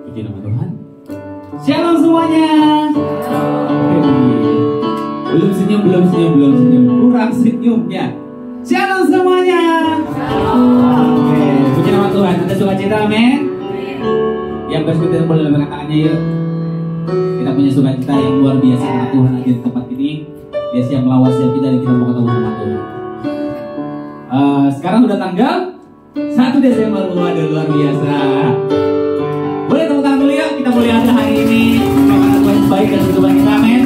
Puji nama Tuhan. Shalom semuanya. Belum senyum. Kurang senyumnya. Shalom semuanya. Oke, puji nama Tuhan. Ada sukacita, amin. Yang bersekutu boleh lempar tangannya yuk. Kita punya sukacita yang luar biasa karena Tuhan ada di tempat ini. Dia siap melawan siap kita dan kita mau ketemu sama Tuhan. Sekarang udah tanggal 1 Desember, luar biasa. Boleh tepuk tangan dulu ya, kita boleh ada hari ini. Karena Tuhan baik dan kehidupan kita, amin.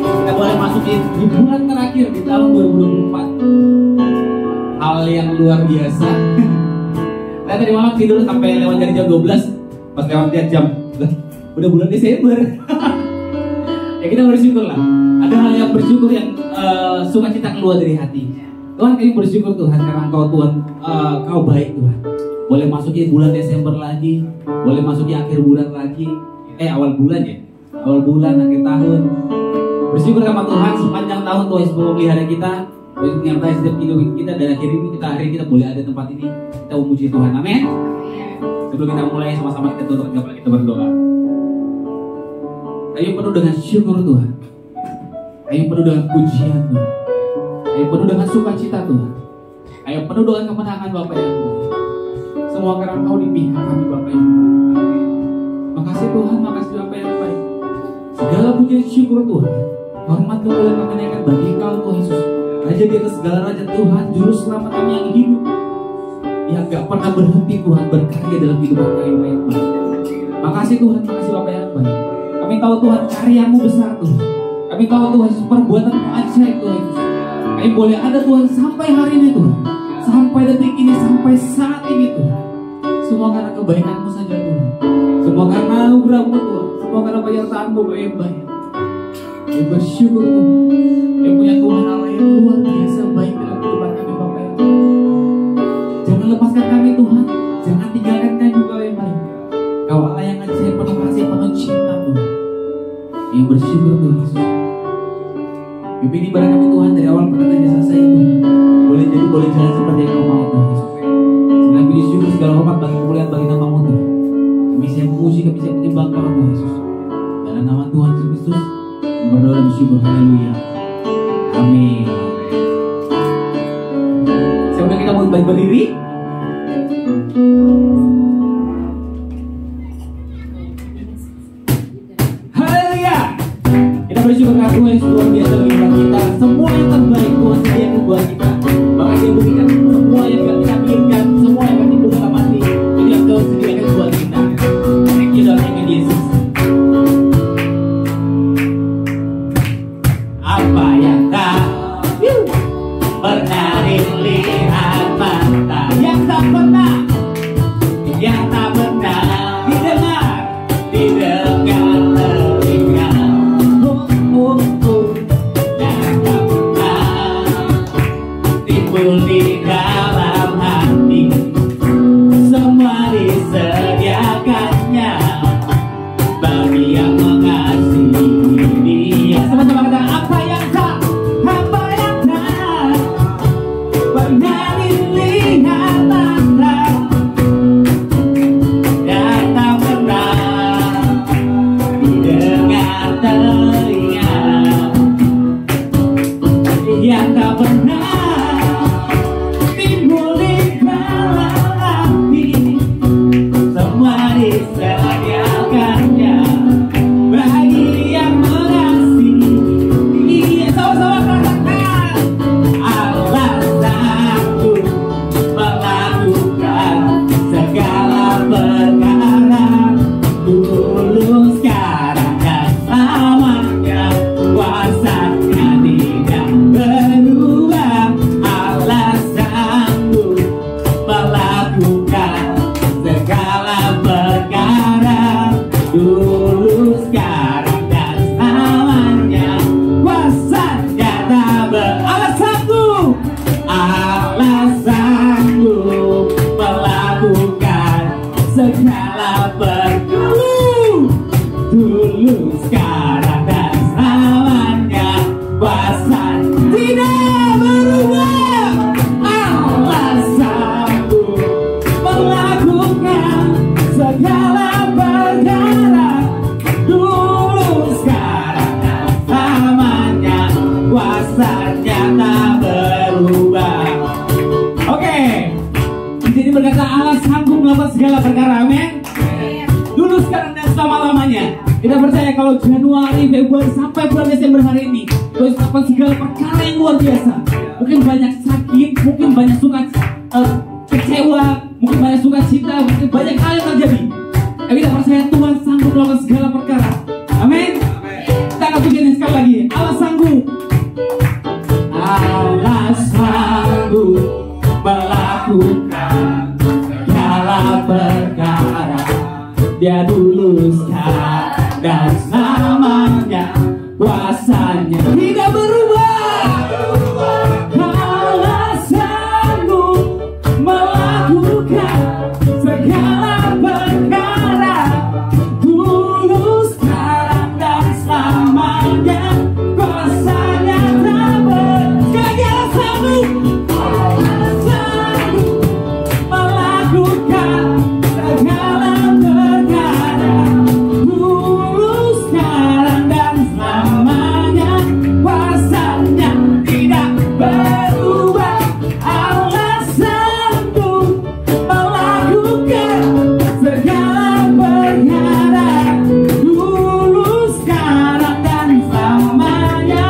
Kita boleh masuk di bulan terakhir di tahun 2024. Hal yang luar biasa. Saya tadi malam tidur sampai lewat dari jam 12. Pas lewat jam udah bulan Desember. Ya kita bersyukur lah. Ada hal yang bersyukur yang sukacita keluar dari hati. Tuhan, kami bersyukur Tuhan karena Engkau Tuhan, Kau baik Tuhan. Boleh masuki bulan Desember lagi, boleh masuki akhir bulan lagi, awal bulan ya, awal bulan akhir tahun. Bersyukur sama Tuhan sepanjang tahun Tuhan Yesus memelihara kita, menyertai setiap kehidupan kita dan hari ini kita boleh ada di tempat ini. Kita memuji Tuhan, amin. Sebelum kita mulai sama-sama kita tutup kita berdoa. Ayo penuh dengan syukur Tuhan, ayo penuh dengan pujian Tuhan. Ayo penuh dengan sukacita Tuhan. Ayo penuh dengan kemenangan Bapa yang baik. Semua karena Engkau di pihak kami Bapa yang baik. Makasih Tuhan, makasih Bapa yang baik. Segala pujian syukur Tuhan, hormat kemuliaan kami naikkan bagi Engkau Tuhan Yesus, Raja di atas segala raja Tuhan, Juru Selamat kami yang hidup, yang gak pernah berhenti Tuhan berkarya dalam kehidupan kami Bapa yang baik. Makasih Tuhan, makasih Bapa yang baik. Kami tahu Tuhan karyamu besar Tuhan. Kami tahu Tuhan perbuatanmu ajaib Tuhan Yesus. Kami boleh ada Tuhan sampai hari ini Tuhan, sampai detik ini, sampai saat ini Tuhan. Semua karena kebaikan-Mu saja Tuhan. Semua karena anugerah-Mu Tuhan. Semua karena penyertaan-Mu yang baik. Kami bersyukur Tuhan. Yang punya Tuhan Allah yang luar biasa baik dalam kehidupan kami Bapak yang baik. Jangan lepaskan kami Tuhan. Jangan tinggalkan kami Bapak yang baik. Kau Allah yang ajaib, penuh kasih, penuh cinta Tuhan. Yang bersyukur Tuhan Yesus. Pimpin ibadah kami Tuhan dari awal perkataan selesai Tuhan. Boleh jalan seperti yang Kau mau Tuhan Yesus. Segala puji syukur, segala hormat bagi kemuliaan bagi nama-Mu Tuhan. Kami siap memuji, kami siap menyembah Kau Tuhan Yesus. Dalam nama Tuhan Yesus Kristus berdoa dan bersyukur, haleluya, amin. Siapa kita mau baik berdiri? Bersyukur karena Tuhan Yesus luar biasa bagi kita. Semua yang terbaik Tuhan sediakan buat kita. Bahkan Dia berikan semua yang kita inginkan, semua yang kita butuhkan mati. Itu yang Tuhan sediakan buat kita. Thank you Lord, thank you Yesus. Apa yang tak pernah dilihat mata, yang tak pernah didengar telinga. Timbul di dalam hati, semua disediakannya bagi yang mengasihi Dia. Sama-sama kata apa yang tak pernah dilihat mata, dan tak pernah didengar telinga, yang tak pernah timbul di dalam hati, semua disediakannya Kita percaya kalau Januari, Februari sampai bulan Desember hari ini, Tuhan melakukan segala perkara yang luar biasa. Mungkin banyak sakit, mungkin banyak suka kecewa, mungkin banyak suka cita, mungkin banyak hal yang terjadi. Tapi kita percaya Tuhan sanggup melakukan segala perkara. Amin. Kita akan pujian sekali lagi. Allah sanggup. Allah sanggup melakukan segala perkara. Dia luluskan dan selamanya kuasanya tidak berubah. Allah sanggup melakukan segala perkara. Dulu, sekarang, dan selamanya kuasanya tak berubah. Allah sanggup melakukan segala perkara. Dulu, sekarang, dan selamanya kuasanya tidak berubah. Allah sanggup melakukan segala perkara. Dulu, sekarang, dan selamanya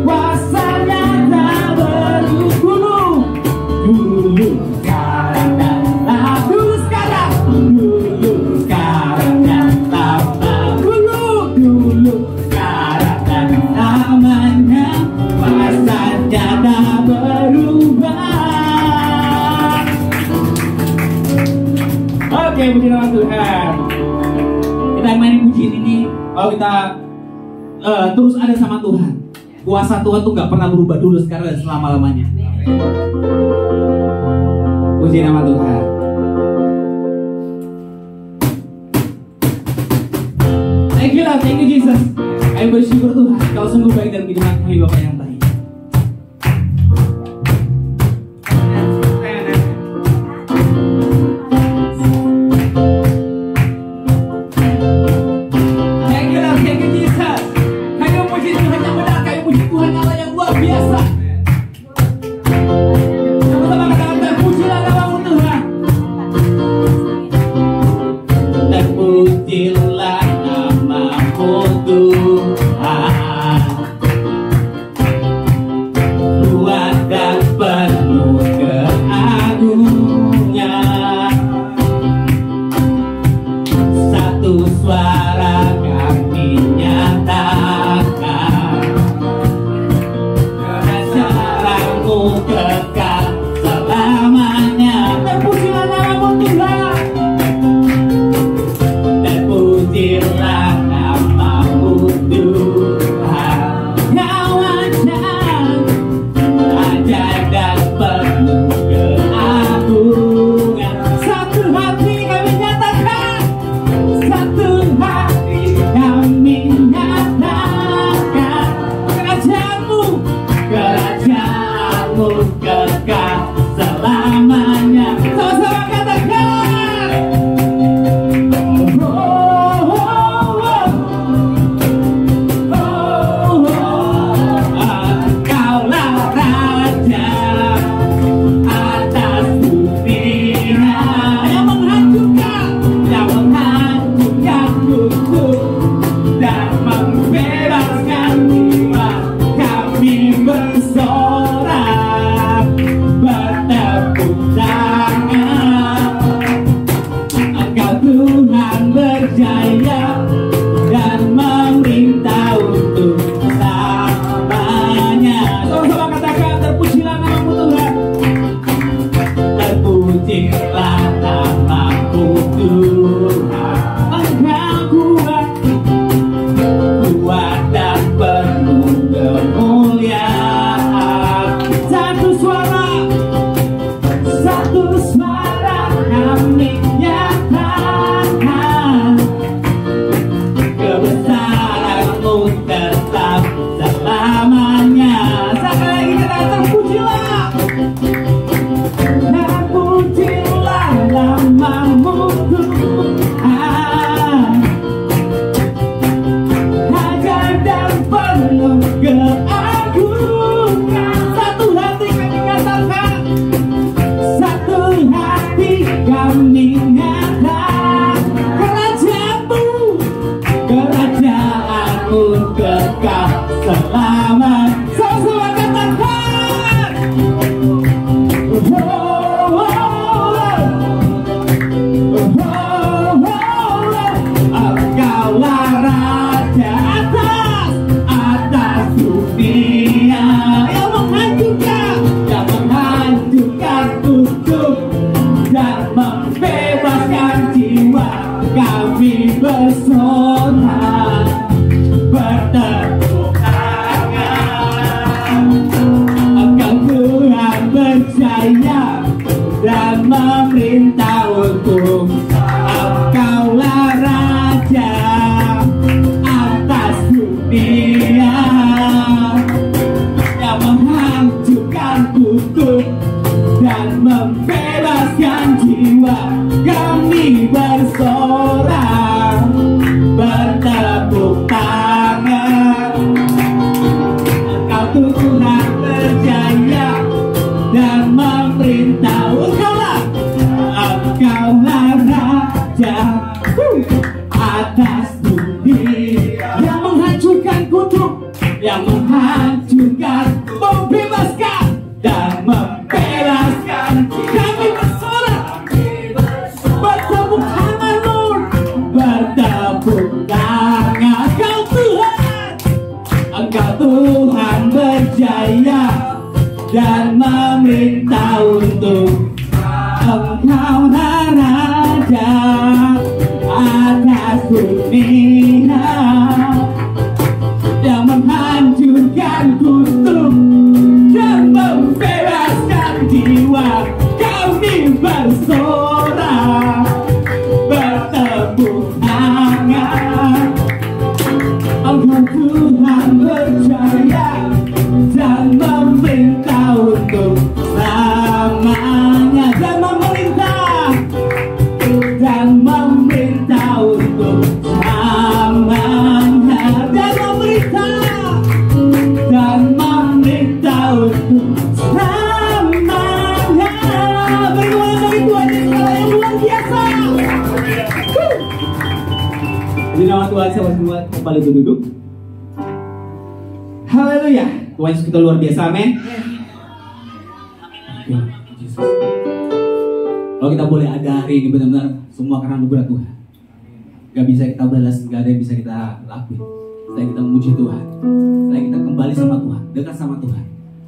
kuasanya tak berubah. Dulu, sekarang, dan dulu, sekarang, dan dulu, sekarang, dan selamanya kuasanya tak berubah. Oke, puji nama Tuhan. Kita main pujian ini kalau kita terus ada sama Tuhan. Kuasa Tuhan tuh nggak pernah berubah, dulu, sekarang, dan selama-lamanya. Puji nama Tuhan. Thank you Lord, thank you Jesus. Kami bersyukur Tuhan, Kau sungguh baik dan kehidupan kami Bapa yang baik. Thank you Lord, thank you Jesus. Kami memuji Tuhan yang benar, kami memuji Tuhan Allah yang luar biasa. Sama-sama katakan terpujilah namamu Tuhan. Terpujilah namamu Tuhan. Kuat dan penuh keagungan. Satu suara kami nyatakan, kerajaan-Mu kekal selamanya. Terpujilah namamu Tuhan. Terpujilah namamu Tuhan. Kau ajaib dan penuh keagungan. Satu hati kami nyatakan, satu hati kami nyatakan, kerajaanmu kekal selamanya. Sama-sama katakan, Kaulah Raja atas dunia yang menghancurkan hukum dan membebaskan jiwa. Kami bersorak bertepuk tangan. Engkau Tuhan berjaya dan memerintah untuk selamanya. Sama-sama katakan, terpujilah namamu Tuhan. Terpujilah namamu Tuhan. Engkau kuat dan penuh kemuliaan. Satu suara kami nyatakan, kebesaran-Mu tetap selamanya. Sekali lagi kita terpujilah. Terpujilah namamu Tuhan. Ajaib dan penuh keagungan. Satu hati kami katakan, satu hati kami nyatakan, kerajaan-Mu yang menghancurkan, membebaskan dan membebaskan. Kami bersorak, bertepuk tangan Lord, bertepuk tangan. Kau Tuhan, Engkau Tuhan berjaya dan memerintah untuk Engkau Raja atas dunia yang menghancurkan kutuk dan membebaskan jiwa. Kami bersorak, bertepuk tangan. Engkau Tuhan berjaya dan memerintah untuk selamanya, dan memerintah untuk selamanya, dan memerintah untuk selamanya. Bagaimana dari Tuhan yang luar biasa. Di nama Tuhan saya semua kembali berduduk. Haleluya. Tuhan Yesus kita luar biasa, amin. Kalau kita boleh ada hari ini benar-benar semua karena anugerah Tuhan. Gak bisa kita balas, gak ada yang bisa kita lakuin selain kita memuji Tuhan, selain kita kembali sama Tuhan, dekat sama Tuhan.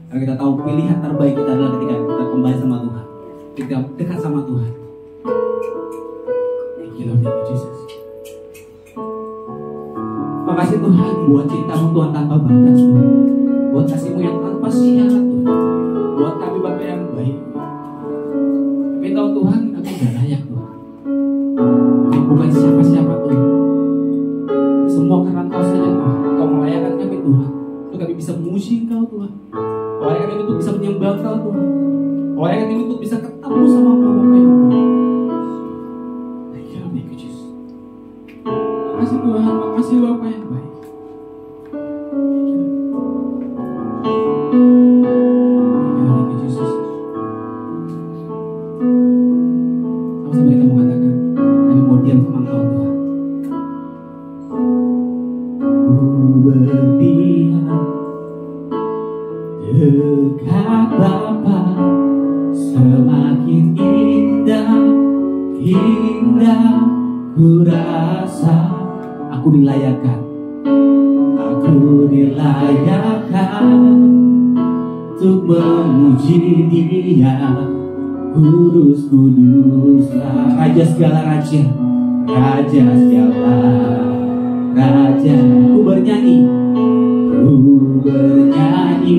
Karena kita tahu pilihan terbaik kita adalah ketika kita kembali sama Tuhan, kita dekat sama Tuhan. Thank you Lord, thank you Jesus. Makasih Tuhan buat cintamu Tuhan tanpa batas Tuhan, buat kasihmu yang tanpa syarat Tuhan, buat kami Bapa yang baik. Kami tahu Tuhan kami gak layak Tuhan, kami bukan siapa-siapa Tuhan. Semua karena Engkau saja Tuhan. Engkau melayakkan kami Tuhan, untuk kami bisa memuji Engkau Tuhan, melayakkan kami untuk bisa menyembah Engkau Tuhan, melayakkan kami untuk bisa ketemu sama Engkau Bapa yang baik. Thank you Jesus. Makasih Tuhan, makasih Bapa yang baik. Sama-sama kita mau katakan, kami mau diam sama Engkau Tuhan. Berdiam dekat Bapa, semakin indah, indah ku rasa. Aku dilayakkan untuk memuji Dia. Kudus, kuduslah Raja segala raja, Raja segala raja. Ku bernyanyi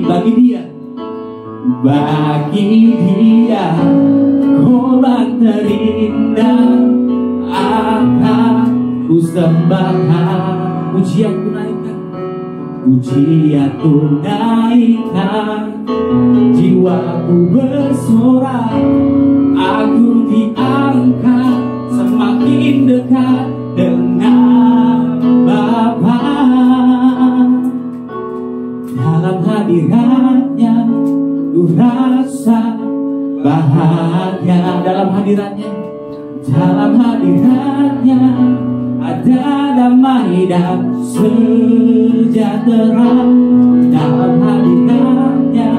bagi Dia, korban terindah akan ku sembahkan. Pujianku naikkan, pujianku naikkan, jiwaku bersorak, aku diangkat semakin dekat dengan Bapa. Dalam hadiratnya ku rasa bahagia. Dalam hadiratnya ada damai dan sejahtera. Dalam hadiratnya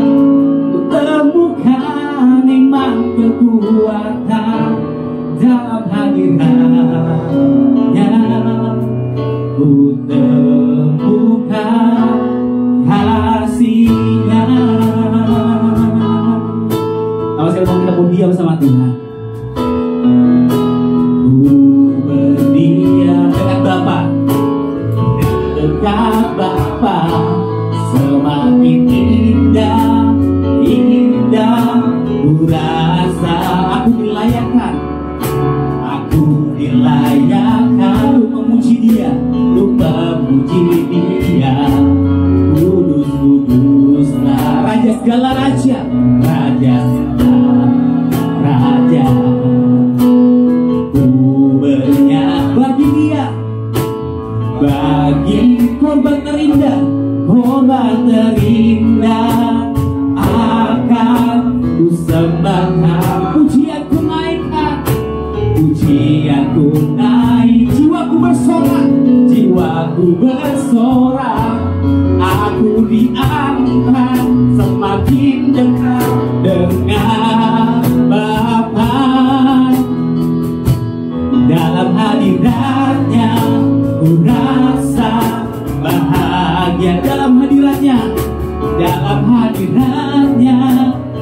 ku temukan iman kekuatan. Dalam hadiratnya ku temukan kasih-Nya. Sama sekali kita pun diam sama Tuhan. Dekat Bapa, semakin indah, indah ku rasa. Aku dilayakkan untuk memuji Dia, Kudus, kuduslah Raja segala raja, Raja segala raja. Ku bernyanyi bagi Dia, bagi korban terindah akan ku sembahkan. Pujianku naikkan, jiwaku bersorak, aku aku diangkat semakin dekat dengan Bapa. Dalam hadiratnya ku rasa bahagia. Dalam hadiratnya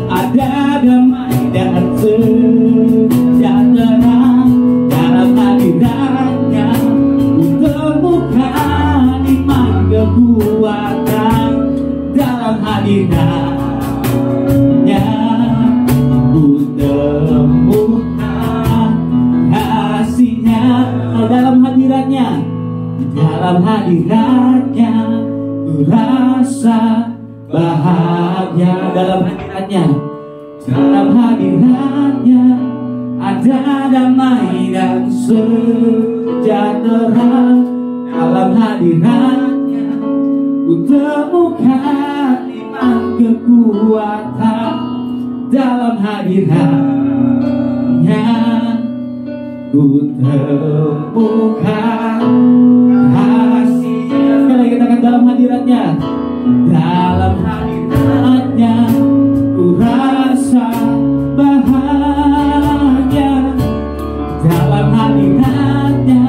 ada damai dan sejahtera. Dalam hadiratnya ku temukan iman kekuatan. Dalam hadiratnya ku temukan kasihnya. Dalam hadiratnya ku rasa bahagia. Dalam hadiratnya ada damai dan sejahtera. Dalam hadiratnya ku temukan iman kekuatan. Dalam hadiratnya ku temukan kasih. Sekali lagi katakan dalam hadiratnya. Dalam hadiratnya ku rasa bahagia. Dalam hadiratnya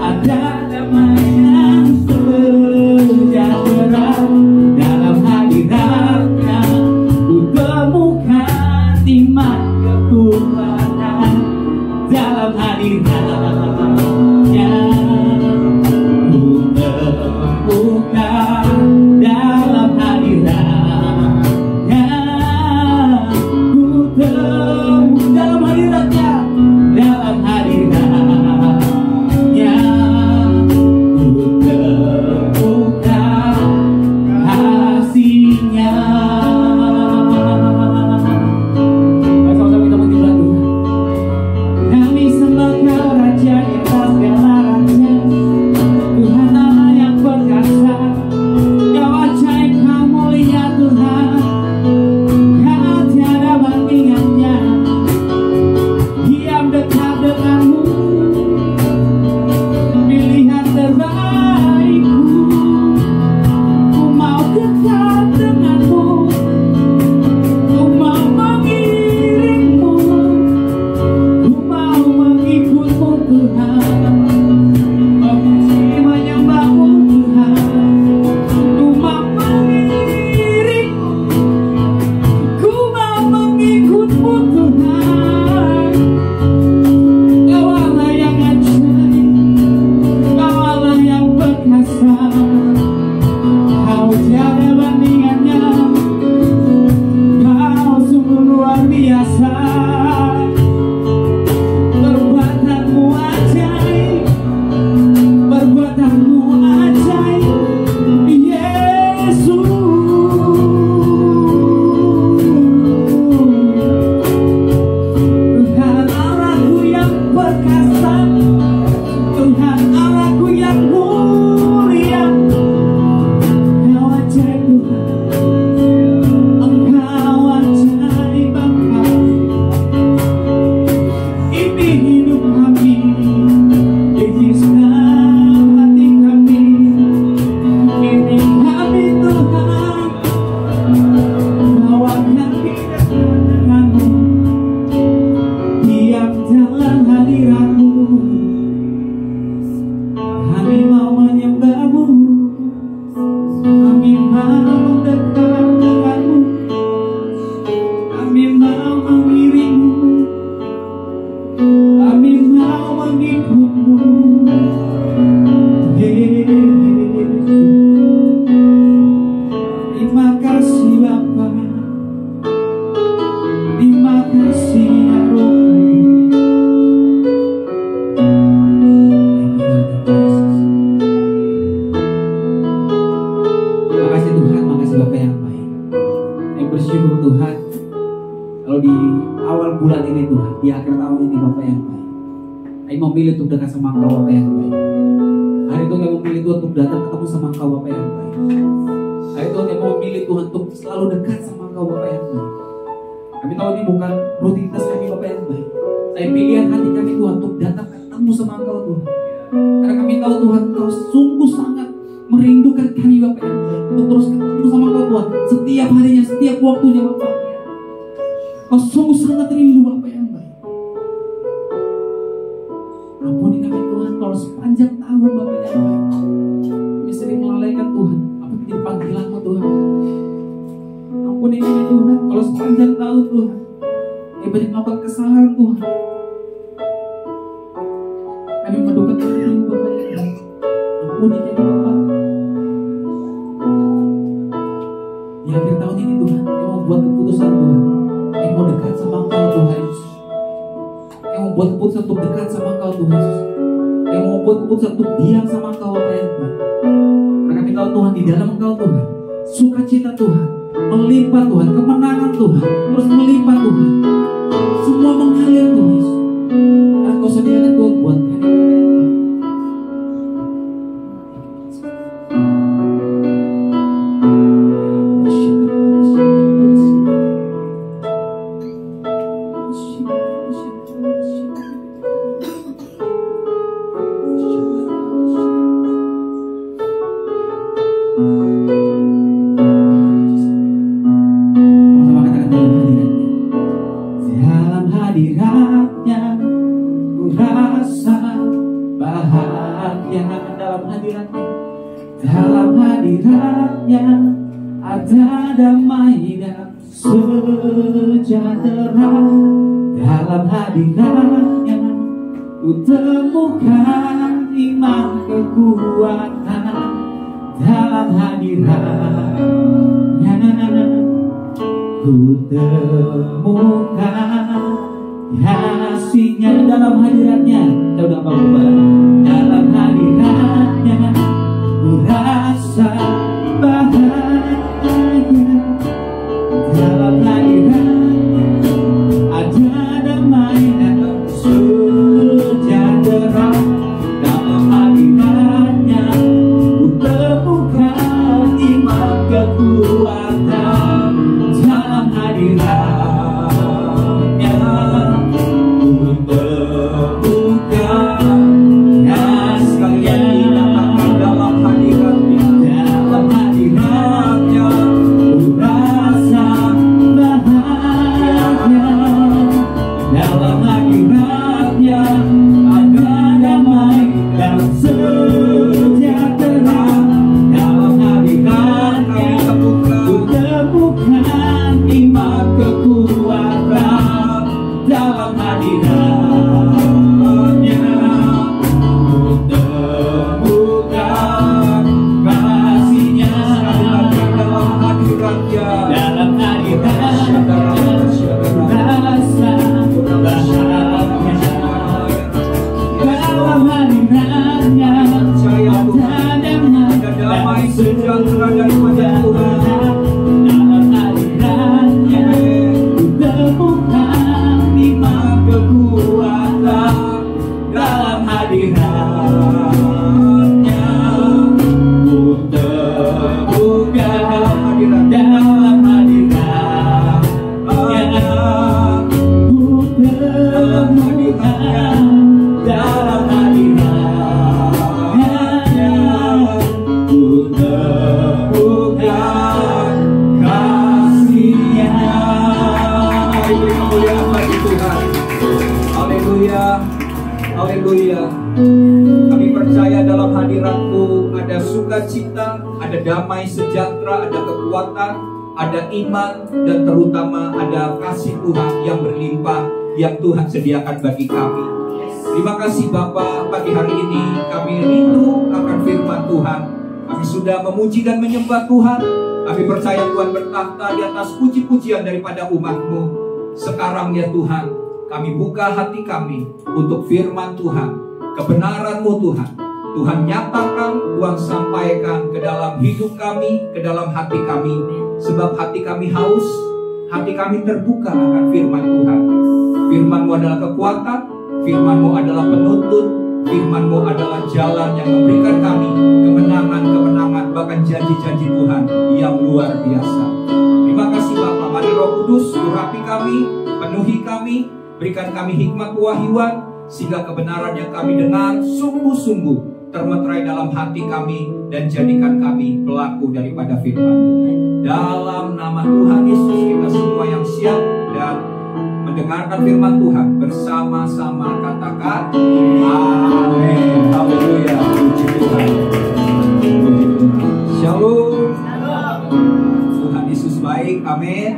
ada damai yang sejahtera. Dalam hadiratnya ku temukan iman kekuatan. Dalam hadiratnya ku temukan. Dalam hadiratnya ku temukan. Dalam hadiratnya ku temukan kasihnya. Sama-sama kita menjual Tuhan. Kami sembah Kau Raja di atas segala raja, Tuhan Allah yang perkasa. Kau ajaib, Kau mulia Tuhan, Kau tiada bandingannya. Diam dekat denganmu, pilihan terbaikku. Ku mau dekat denganmu, ku mau mengiringmu, ku mau mengikutmu Tuhan. Memuji menyembahmu Tuhan, ku mau mengiringmu, ku mau mengikutmu Tuhan. Kau Allah yang ajaib, Kau Allah yang perkasa, Kau tiada bandingannya. Kau sungguh luar biasa. Perbuatanmu ajaib, perbuatanmu ajaib, Yesus. Tuhan Allahku yang perkasa, Tuhan Allahku yang mulia. Kau ajaib Tuhan, Engkau ajaib Bapa. Ini hidup kami, izinkan hati kami. Ini kami Tuhan, bawa kami denganmu. Diam dalam hadiratmu, kami mau menyembahmu, kami mau dekat denganmu, kami mau mengiringmu, kami mau mengikutmu. Yesus, terima kasih Bapa, terima kasih ya Roh. Terima kasih Tuhan, makasih Bapa yang baik. Yang bersyukur Tuhan, kalau di awal bulan ini Tuhan, di akhir tahun ini Bapa yang baik, Kami memilih untuk dekat sama Engkau Bapa yang baik. Hari itu kami memilih Tuhan untuk datang ketemu sama Engkau Bapa yang baik. Hari itu kami memilih Tuhan untuk selalu dekat sama Engkau Bapa yang baik. Kami tahu ini bukan rutinitas kami Bapa yang baik, tapi pilihan hati kami Tuhan untuk datang ketemu sama Engkau Tuhan. Karena kami tahu Tuhan Engkau sungguh sangat merindukan kami Bapa yang baik. untuk terus ketemu sama Kau Tuhan. Setiap harinya, setiap waktunya Bapak. Kau sungguh sangat rindu Bapak yang baik. Ampuni kami Tuhan kalau sepanjang tahun Bapak yang baik kami sering melalaikan Tuhan apa yang menjadi panggilan-Mu Tuhan. Ampuni kami Tuhan kalau sepanjang tahun Tuhan kami banyak melakukan kesalahan Tuhan. Kami menduga kami Bapak yang baik. Ampuni kami Bapak. Di akhir tahun ini Tuhan kami mau buat keputusan Tuhan. Kami mau dekat sama Engkau Tuhan Yesus. Kami mau buat keputusan untuk dekat sama Engkau Tuhan Yesus. Kami mau buat keputusan untuk diam sama Engkau Bapak yang baik. Karena kami tahu Tuhan di dalam Engkau Tuhan sukacita Tuhan melimpah Tuhan, kemenangan Tuhan terus melimpah Tuhan. Semua mengalir Tuhan Yesus. Karena Kau sediakan Tuhan buat kami Bapak yang baik. Dalam hadiratnya ada damai dan sejahtera. Dalam hadiratnya ku temukan iman kekuatan. Dalam hadiratnya ku temukan kasih-Nya. Dalam hadiratnya kita udah apa-apa. Dalam hadiratnya ku rasa bahagia. Dalam hadiratnya ada damai dan sejahtera. Dalam hadiratnya ku temukan iman kekuatan. Dalam hadiratnya ku temukan sekalian dinamakan dalam hadiratnya. Dalam hadiratnya ku rasa bahagia. Dalam hadiratnya ada damai dan sejahtera. Dalam hadiratnya ku temukan iman kekuatan. Dalam hadiratnya ku temukan kasih-Nya. Dalam hadiratnya, dalam hadiratnya ku rasa bahagia. Dalam hadiratnya ada damai sejahtera daripada Tuhan. Dalam hadiratnya ku temukan iman kekuatan. Dalam hadiratnya ku temukan. Dalam hadiratnya ku temukan. Dalam hadiratnya ku temukan kasih-Nya. Haleluya bagi Tuhan. Haleluya. Haleluya. Kami percaya dalam hadirat-Mu ada sukacita, ada damai sejahtera, ada kekuatan, ada iman, dan terutama ada kasih Tuhan yang berlimpah yang Tuhan sediakan bagi kami. Terima kasih Bapa, pagi hari ini kami rindu akan firman Tuhan. Kami sudah memuji dan menyembah Tuhan. Kami percaya Tuhan bertakhta di atas puji-pujian daripada umat-Mu. Sekarang ya Tuhan, kami buka hati kami untuk firman Tuhan, kebenaran-Mu Tuhan. Tuhan nyatakan, Tuhan sampaikan ke dalam hidup kami, ke dalam hati kami. Sebab hati kami haus, hati kami terbuka akan firman Tuhan. Firman-Mu adalah kekuatan, firman-Mu adalah penuntun, firman-Mu adalah jalan yang memberikan kami kemenangan-kemenangan, bahkan janji-janji Tuhan yang luar biasa. Terima kasih Bapa. Mari Roh Kudus urapi kami, penuhi kami, berikan kami hikmat kewahyuan, sehingga kebenaran yang kami dengar sungguh-sungguh termeterai dalam hati kami, dan jadikan kami pelaku daripada firman-Mu. Dalam nama Tuhan Yesus, kita semua yang siap dan mendengarkan firman Tuhan bersama-sama katakan amin. Haleluya, puji Tuhan. Shalom. Tuhan Yesus baik, amin.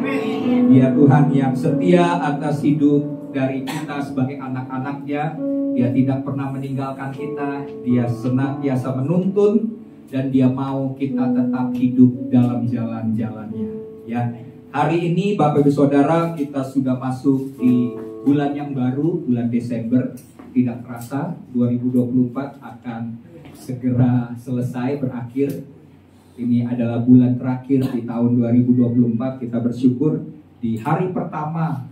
Dia Tuhan yang setia atas hidup dari kita sebagai anak-anaknya. Dia tidak pernah meninggalkan kita. Dia senantiasa menuntun, dan dia mau kita tetap hidup dalam jalan-jalannya. Ya, hari ini Bapak Ibu Saudara, kita sudah masuk di bulan yang baru, bulan Desember. Tidak terasa 2024 akan segera selesai, berakhir. Ini adalah bulan terakhir di tahun 2024. Kita bersyukur di hari pertama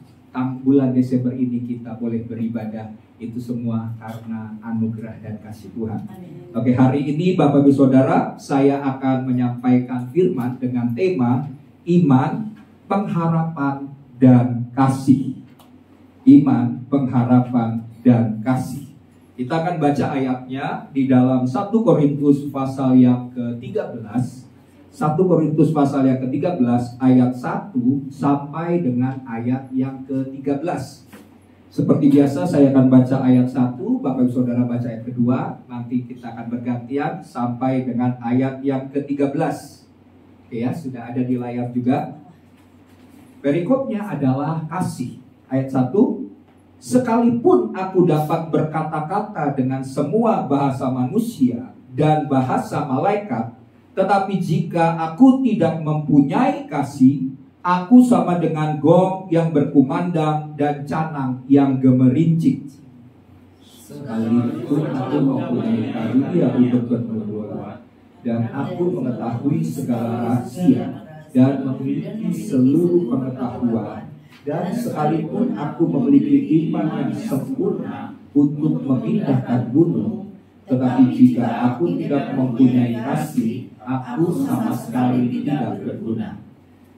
bulan Desember ini kita boleh beribadah. Itu semua karena anugerah dan kasih Tuhan. Oke, hari ini Bapak Ibu Saudara, saya akan menyampaikan firman dengan tema iman, pengharapan, dan kasih. Iman, pengharapan, dan kasih. Kita akan baca ayatnya di dalam 1 Korintus pasal yang ke-13. 1 Korintus pasal yang ke-13 ayat 1 sampai dengan ayat yang ke-13. Seperti biasa saya akan baca ayat 1, Bapak Ibu Saudara baca ayat kedua, nanti kita akan bergantian sampai dengan ayat yang ke-13. Oke ya, sudah ada di layar juga. Perikopnya adalah kasih. Ayat 1, sekalipun aku dapat berkata-kata dengan semua bahasa manusia dan bahasa malaikat, tetapi jika aku tidak mempunyai kasih, aku sama dengan gong yang berkumandang dan canang yang gemerincing. Sekalipun aku mempunyai karunia untuk bernubuat, dan aku mengetahui segala rahasia dan memiliki seluruh pengetahuan, dan sekalipun aku memiliki iman yang sempurna untuk memindahkan gunung, tetapi jika aku tidak mempunyai kasih, aku sama sekali tidak berguna.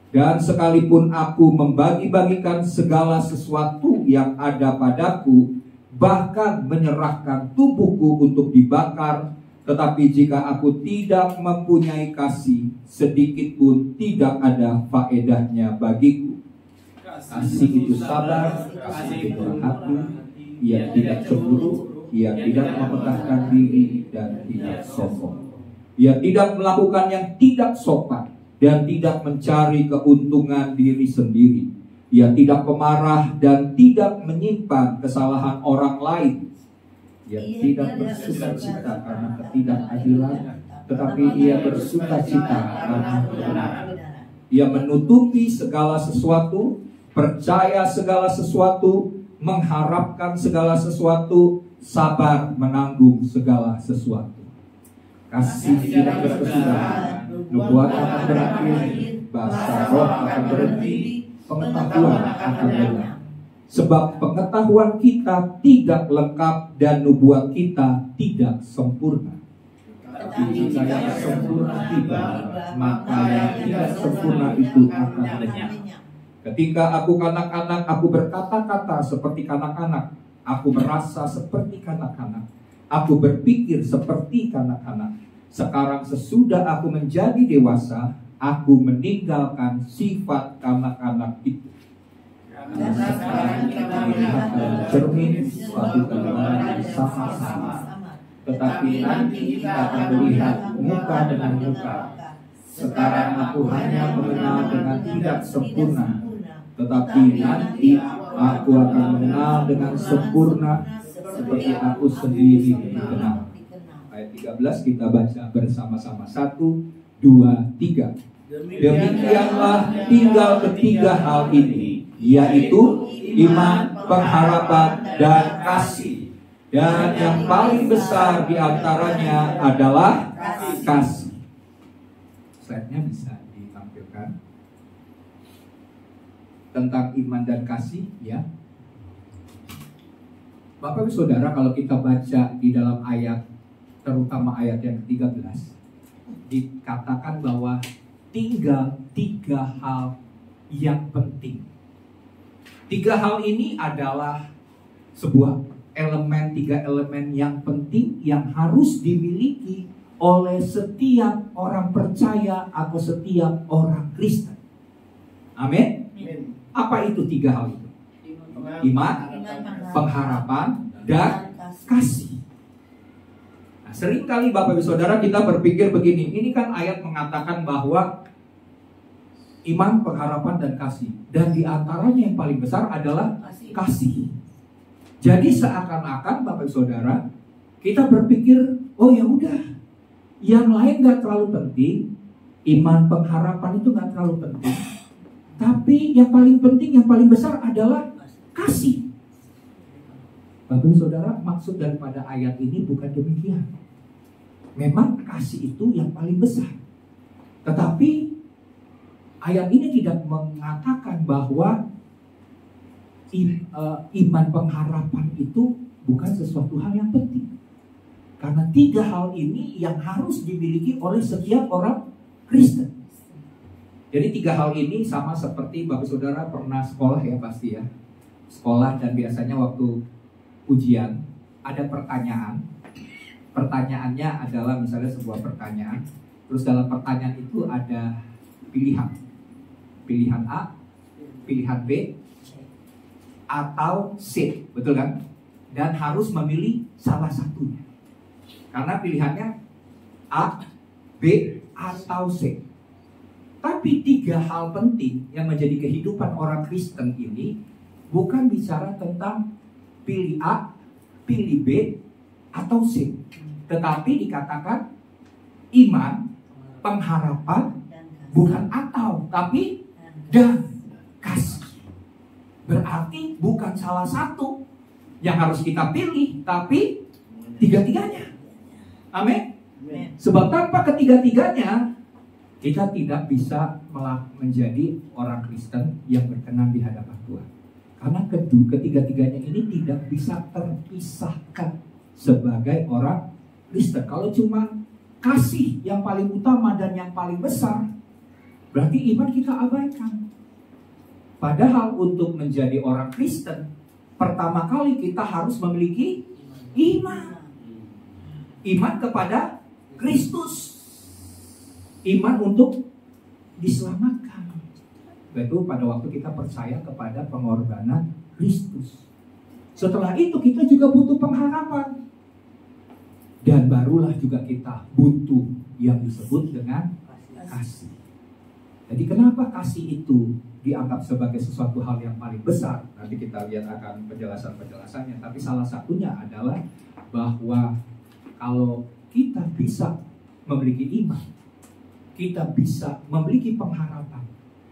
Dan sekalipun aku membagi-bagikan segala sesuatu yang ada padaku, bahkan menyerahkan tubuhku untuk dibakar, tetapi jika aku tidak mempunyai kasih, sedikit pun tidak ada faedahnya bagiku. Kasih itu sabar, kasih itu berhati, ia tidak cemburu, ia tidak memegahkan diri, dan tidak sombong. Ia tidak melakukan yang tidak sopan, dan tidak mencari keuntungan diri sendiri. Ia tidak pemarah dan tidak menyimpan kesalahan orang lain. Ia tidak bersuka-cita karena ketidakadilan, tetapi ia bersuka-cita karena kebenaran. Ia menutupi segala sesuatu, percaya segala sesuatu, mengharapkan segala sesuatu, sabar menanggung segala sesuatu. Kasih tidak berkesudahan, nubuat akan berakhir, bahasa roh akan berhenti, pengetahuan akan hilang. Sebab pengetahuan kita tidak lengkap dan nubuat kita tidak sempurna. Tapi jika yang sempurna tiba, maka yang tidak sempurna itu akan lenyap. Ketika aku kanak-kanak, aku berkata-kata seperti kanak-kanak, aku merasa seperti kanak-kanak, aku berpikir seperti kanak-kanak. Sekarang sesudah aku menjadi dewasa, aku meninggalkan sifat kanak-kanak itu. Karena sekarang kita melihat dalam cermin suatu gambaran sama-sama, tetapi nanti kita akan melihat muka dengan muka. Sekarang aku hanya mengenal dengan tidak sempurna, tetapi nanti aku akan mengenal dengan sempurna seperti aku sendiri dikenal. Ayat 13 kita baca bersama-sama. 1, 2, 3. Demikianlah tinggal ketiga hal ini, yaitu iman, pengharapan, dan kasih. Dan yang paling besar di antaranya adalah kasih. Slide-nya bisa ditampilkan. Tentang iman dan kasih, ya. Bapak Ibu Saudara, kalau kita baca di dalam ayat, terutama ayat yang ke-13, dikatakan bahwa tinggal 3 hal yang penting. 3 hal ini adalah sebuah tiga elemen yang penting yang harus dimiliki oleh setiap orang percaya atau setiap orang Kristen. Amin. Apa itu tiga hal itu? Iman, pengharapan, dan kasih. Nah, seringkali Bapak Ibu Saudara kita berpikir begini, ini kan ayat mengatakan bahwa iman, pengharapan, dan kasih. Dan diantaranya yang paling besar adalah kasih. Jadi seakan-akan Bapak Ibu Saudara kita berpikir, oh ya udah, yang lain gak terlalu penting, iman, pengharapan itu gak terlalu penting, tapi yang paling penting, yang paling besar adalah kasih. Bapak Ibu Saudara, maksud daripada ayat ini bukan demikian. Memang kasih itu yang paling besar, tetapi ayat ini tidak mengatakan bahwa iman, pengharapan itu bukan sesuatu hal yang penting. Karena tiga hal ini yang harus dimiliki oleh setiap orang Kristen. Jadi tiga hal ini sama seperti Bapak Saudara pernah sekolah ya pasti ya. Sekolah dan biasanya waktu ujian ada pertanyaan. Pertanyaannya adalah misalnya sebuah pertanyaan. Terus dalam pertanyaan itu ada pilihan. Pilihan A, pilihan B, atau C. Betul kan? Dan harus memilih salah satunya. Karena pilihannya A, B, atau C. Tapi tiga hal penting yang menjadi kehidupan orang Kristen ini bukan bicara tentang pilih A, pilih B, atau C. Tetapi dikatakan iman, pengharapan, bukan atau, tapi dan kasih. Berarti bukan salah satu yang harus kita pilih, tapi tiga-tiganya. Amin. Sebab tanpa ketiga-tiganya kita tidak bisa menjadi orang Kristen yang berkenan di hadapan Tuhan. Karena ketiga-tiganya ini tidak bisa terpisahkan sebagai orang Kristen. Kalau cuma kasih yang paling utama dan yang paling besar, berarti iman kita abaikan. Padahal untuk menjadi orang Kristen, pertama kali kita harus memiliki iman. Iman kepada Kristus. Iman untuk diselamatkan. Itu pada waktu kita percaya kepada pengorbanan Kristus. Setelah itu kita juga butuh pengharapan. Dan barulah juga kita butuh yang disebut dengan kasih. Jadi kenapa kasih itu dianggap sebagai sesuatu hal yang paling besar? Nanti kita lihat akan penjelasan-penjelasannya. Tapi salah satunya adalah bahwa kalau kita bisa memiliki iman, kita bisa memiliki pengharapan.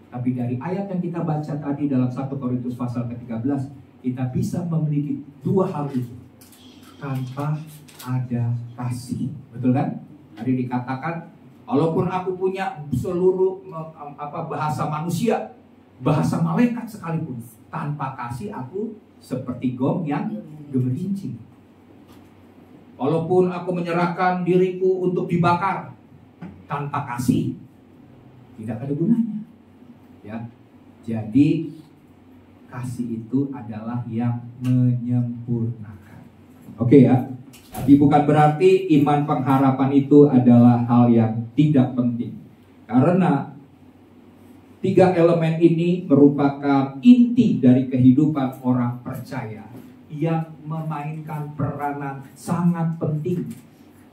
Tapi dari ayat yang kita baca tadi dalam 1 Korintus pasal ke-13, kita bisa memiliki dua hal itu tanpa ada kasih. Betul kan? Tadi dikatakan, walaupun aku punya seluruh bahasa manusia, bahasa malaikat sekalipun, tanpa kasih aku seperti gong yang gemerincing. Walaupun aku menyerahkan diriku untuk dibakar, tanpa kasih tidak ada gunanya. Ya, jadi kasih itu adalah yang menyempurnakan. Oke ya. Tapi bukan berarti iman, pengharapan itu adalah hal yang tidak penting. Karena tiga elemen ini merupakan inti dari kehidupan orang percaya yang memainkan peranan sangat penting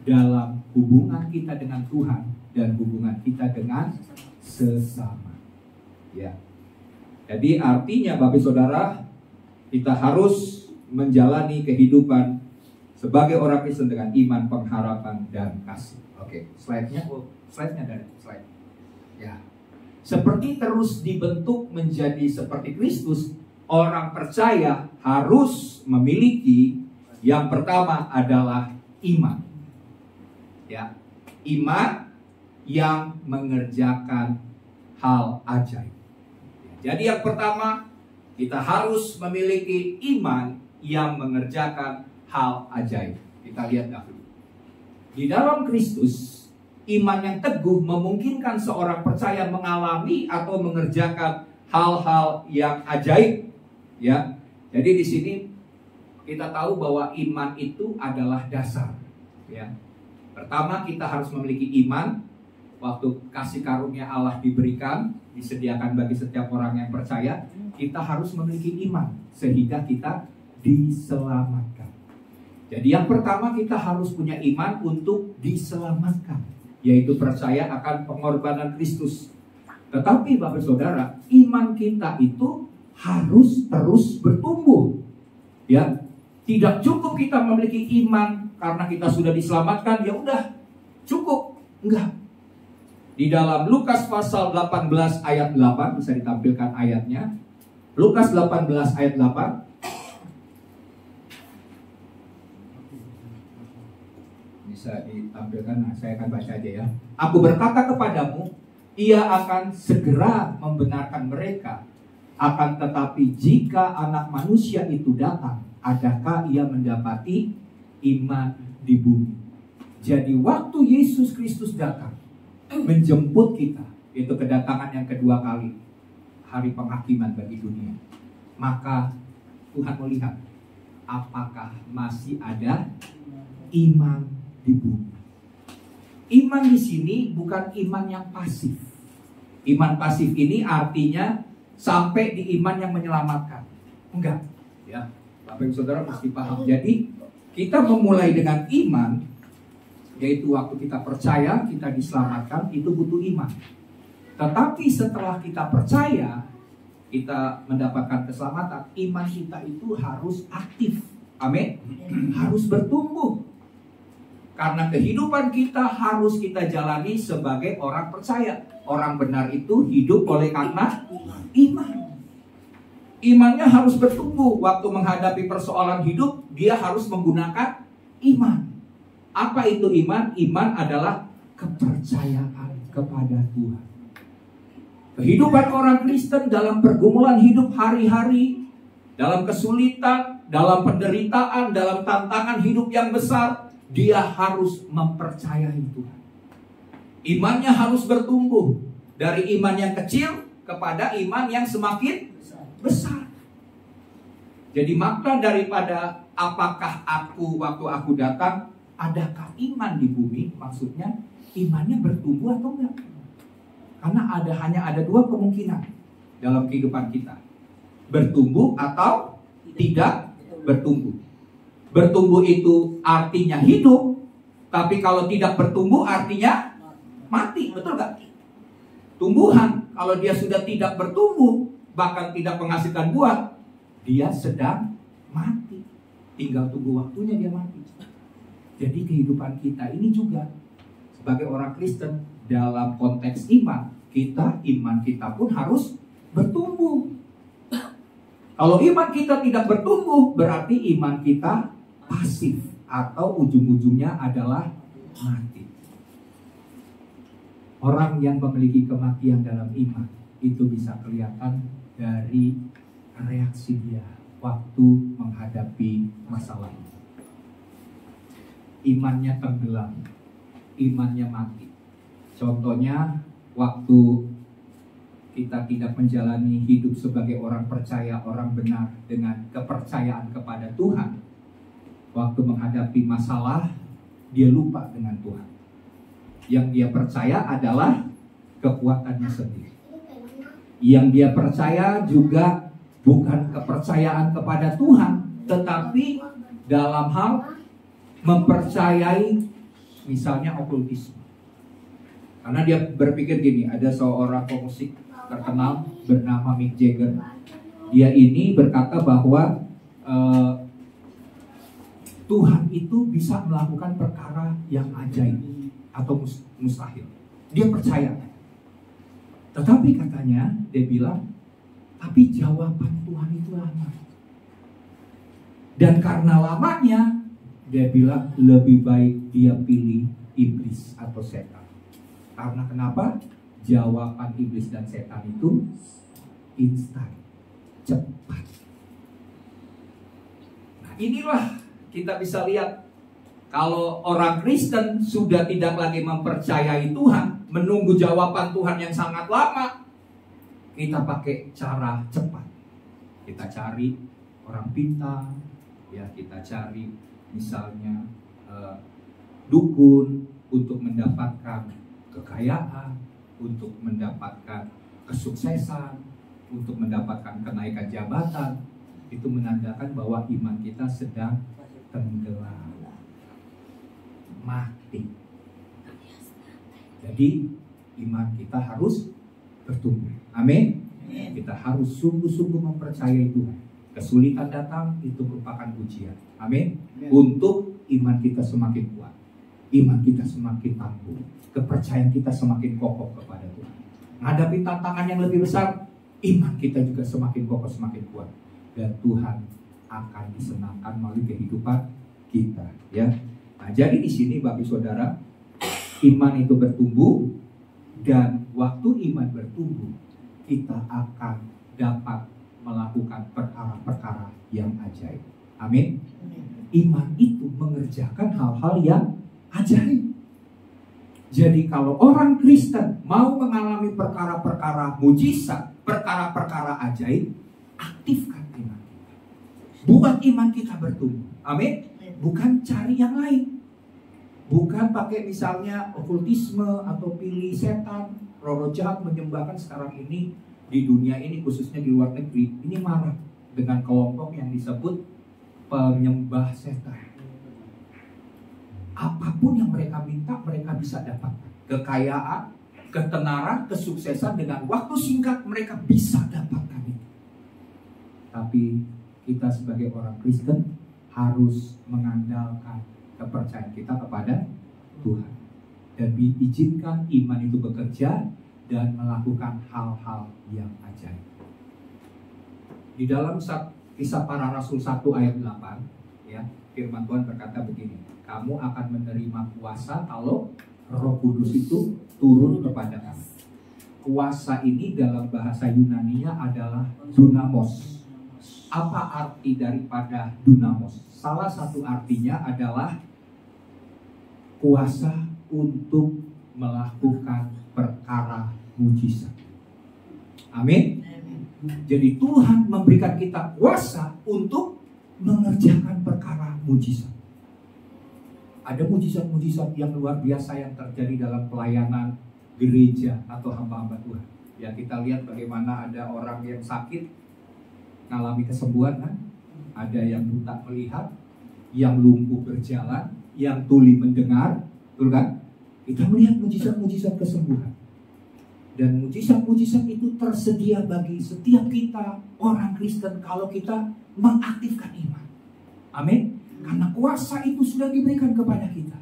dalam hubungan kita dengan Tuhan dan hubungan kita dengan sesama. Ya. Jadi artinya Bapak Saudara, kita harus menjalani kehidupan sebagai orang Kristen dengan iman, pengharapan, dan kasih. Oke, slide-nya dari slide. Ya. Seperti terus dibentuk menjadi seperti Kristus, orang percaya harus memiliki yang pertama adalah iman. Ya, iman yang mengerjakan hal ajaib. Jadi yang pertama, kita harus memiliki iman yang mengerjakan hal ajaib. Kita lihat dahulu. Di dalam Kristus, iman yang teguh memungkinkan seorang percaya mengalami atau mengerjakan hal-hal yang ajaib. Ya, jadi di sini kita tahu bahwa iman itu adalah dasar. Ya. Pertama, kita harus memiliki iman. Waktu kasih karunia Allah diberikan, disediakan bagi setiap orang yang percaya, kita harus memiliki iman sehingga kita diselamatkan. Jadi yang pertama, kita harus punya iman untuk diselamatkan, yaitu percaya akan pengorbanan Kristus. Tetapi Bapak Saudara, iman kita itu harus terus bertumbuh. Ya, tidak cukup kita memiliki iman karena kita sudah diselamatkan, ya udah cukup. Enggak. Di dalam Lukas pasal 18 ayat 8, bisa ditampilkan ayatnya. Lukas 18 ayat 8. Bisa ditampilkan, nah, saya akan baca aja ya. Aku berkata kepadamu, ia akan segera membenarkan mereka. Akan tetapi jika anak manusia itu datang, adakah ia mendapati iman di bumi? Jadi waktu Yesus Kristus datang menjemput kita, itu kedatangan yang kedua kali, hari penghakiman bagi dunia, maka Tuhan melihat apakah masih ada iman di bumi. Iman di sini bukan iman yang pasif. Iman pasif ini artinya sampai di iman yang menyelamatkan. Enggak, ya. Bapak Ibu Saudara mesti paham. Jadi kita memulai dengan iman, yaitu waktu kita percaya kita diselamatkan, itu butuh iman. Tetapi setelah kita percaya, kita mendapatkan keselamatan, iman kita itu harus aktif. Amin. Harus bertumbuh. Karena kehidupan kita harus kita jalani sebagai orang percaya. Orang benar itu hidup oleh karena iman. Imannya harus bertumbuh. Waktu menghadapi persoalan hidup, dia harus menggunakan iman. Apa itu iman? Iman adalah kepercayaan kepada Tuhan. Kehidupan orang Kristen dalam pergumulan hidup hari-hari, dalam kesulitan, dalam penderitaan, dalam tantangan hidup yang besar, dia harus mempercayai Tuhan. Imannya harus bertumbuh dari iman yang kecil kepada iman yang semakin besar. Jadi makna daripada apakah aku waktu aku datang, adakah iman di bumi? Maksudnya imannya bertumbuh atau enggak? Karena hanya ada dua kemungkinan dalam kehidupan kita. Bertumbuh atau tidak bertumbuh. Bertumbuh itu artinya hidup, tapi kalau tidak bertumbuh artinya mati, betul gak? Tumbuhan, kalau dia sudah tidak bertumbuh, bahkan tidak menghasilkan buah, dia sedang mati. Tinggal tunggu waktunya dia mati. Jadi kehidupan kita ini juga sebagai orang Kristen dalam konteks iman kita pun harus bertumbuh. Kalau iman kita tidak bertumbuh, berarti iman kita pasif atau ujung-ujungnya adalah mati. Orang yang memiliki kematian dalam iman itu bisa kelihatan dari reaksi dia waktu menghadapi masalah. Imannya tenggelam, imannya mati. Contohnya waktu kita tidak menjalani hidup sebagai orang percaya, orang benar dengan kepercayaan kepada Tuhan. Waktu menghadapi masalah, dia lupa dengan Tuhan. Yang dia percaya adalah kekuatannya sendiri. Yang dia percaya juga bukan kepercayaan kepada Tuhan, tetapi dalam hal mempercayai misalnya okultisme. Karena dia berpikir gini, ada seorang pemusik terkenal bernama Mick Jagger. Dia ini berkata bahwa Tuhan itu bisa melakukan perkara yang ajaib atau mustahil. Dia percaya. Tetapi katanya, dia bilang, tapi jawaban Tuhan itu lama. Dan karena lamanya, dia bilang lebih baik dia pilih iblis atau setan. Karena kenapa? Jawaban iblis dan setan itu instan, cepat. Nah, inilah kita bisa lihat kalau orang Kristen sudah tidak lagi mempercayai Tuhan, menunggu jawaban Tuhan yang sangat lama, kita pakai cara cepat. Kita cari orang pintar, Ya, kita cari misalnya dukun untuk mendapatkan kekayaan, untuk mendapatkan kesuksesan, untuk mendapatkan kenaikan jabatan. Itu menandakan bahwa iman kita sedang tenggelam, mati. Jadi iman kita harus bertumbuh. Amin. Kita harus sungguh-sungguh mempercayai Tuhan. Kesulitan datang itu merupakan ujian. Amin. Untuk iman kita semakin kuat, iman kita semakin tangguh, kepercayaan kita semakin kokoh kepada Tuhan. Menghadapi tantangan yang lebih besar, iman kita juga semakin kokoh, semakin kuat, dan Tuhan akan disenangkan melalui kehidupan kita. Ya. Nah, jadi di sini Bapak Saudara, iman itu bertumbuh, dan waktu iman bertumbuh, kita akan dapat melakukan perkara-perkara yang ajaib. Amin. Iman itu mengerjakan hal-hal yang ajaib. Jadi kalau orang Kristen mau mengalami perkara-perkara mujizat, perkara-perkara ajaib, aktifkan iman kita. Buat iman kita bertumbuh. Amin. Bukan cari yang lain. Bukan pakai misalnya okultisme atau pilih setan, roh jahat menyembahkan sekarang ini di dunia ini, khususnya di luar negeri, ini marah dengan kelompok yang disebut penyembah setan. Apapun yang mereka minta, mereka bisa dapatkan. Kekayaan, ketenaran, kesuksesan dengan waktu singkat mereka bisa dapatkan itu. Tapi kita sebagai orang Kristen harus mengandalkan kepercayaan kita kepada Tuhan, dan diizinkan iman itu bekerja dan melakukan hal-hal yang ajaib. Di dalam Kisah Para Rasul 1 ayat 8, ya, firman Tuhan berkata begini, kamu akan menerima kuasa kalau Roh Kudus itu turun kepada kamu. Kuasa ini dalam bahasa Yunani-nya adalah dunamos. Apa arti daripada dunamos? Salah satu artinya adalah kuasa untuk melakukan perkara mujizat. Amin. Jadi Tuhan memberikan kita kuasa untuk mengerjakan perkara mujizat. Ada mujizat-mujizat yang luar biasa yang terjadi dalam pelayanan gereja atau hamba-hamba Tuhan. Ya, kita lihat bagaimana ada orang yang sakit mengalami kesembuhan, kan? Ada yang buta melihat, yang lumpuh berjalan, yang tuli mendengar, betul kan? Kita melihat mujizat-mujizat kesembuhan. Dan mujizat-mujizat itu tersedia bagi setiap kita orang Kristen kalau kita mengaktifkan iman. Amin. Karena kuasa itu sudah diberikan kepada kita.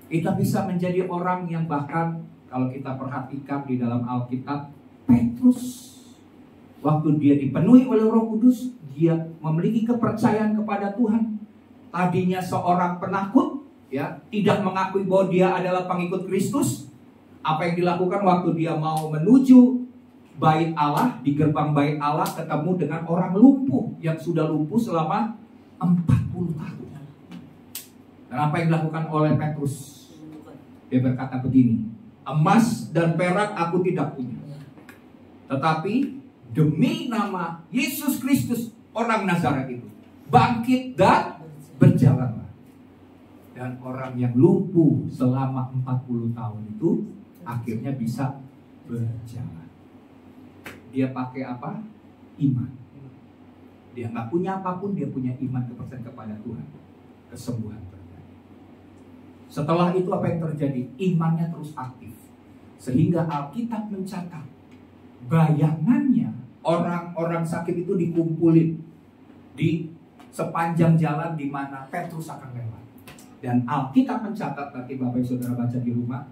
Kita bisa menjadi orang yang bahkan kalau kita perhatikan di dalam Alkitab, Petrus waktu dia dipenuhi oleh Roh Kudus, dia memiliki kepercayaan kepada Tuhan. Tadinya seorang penakut, ya, tidak mengakui bahwa dia adalah pengikut Kristus. Apa yang dilakukan waktu dia mau menuju bait Allah, di gerbang bait Allah ketemu dengan orang lumpuh yang sudah lumpuh selama 40 tahun. Dan apa yang dilakukan oleh Petrus? Dia berkata begini, emas dan perak aku tidak punya, tetapi demi nama Yesus Kristus orang Nazaret itu, bangkit dan berjalanlah. Dan orang yang lumpuh selama 40 tahun itu akhirnya bisa berjalan. Dia pakai apa? Iman. Dia nggak punya apapun, dia punya iman, kepercayaan kepada Tuhan. Kesembuhan terjadi. Setelah itu apa yang terjadi? Imannya terus aktif. Sehingga Alkitab mencatat bayangannya orang-orang sakit itu dikumpulin di sepanjang jalan di mana Petrus akan lewat. Dan Alkitab mencatat, nanti Bapak Saudara baca di rumah,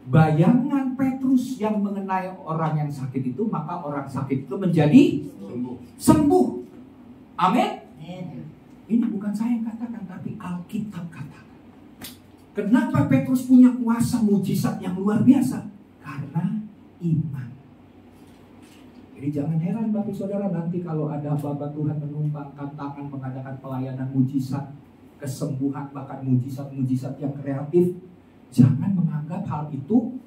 bayangan Petrus yang mengenai orang yang sakit itu, maka orang sakit itu menjadi sembuh. Amin. Ini bukan saya yang katakan, tapi Alkitab katakan. Kenapa Petrus punya kuasa mujizat yang luar biasa? Karena iman. Jadi jangan heran Bapak Saudara, nanti kalau ada hamba Tuhan menumpangkan tangan mengadakan pelayanan mujizat, kesembuhan, bahkan mujizat-mujizat yang kreatif, jangan menganggap hal itu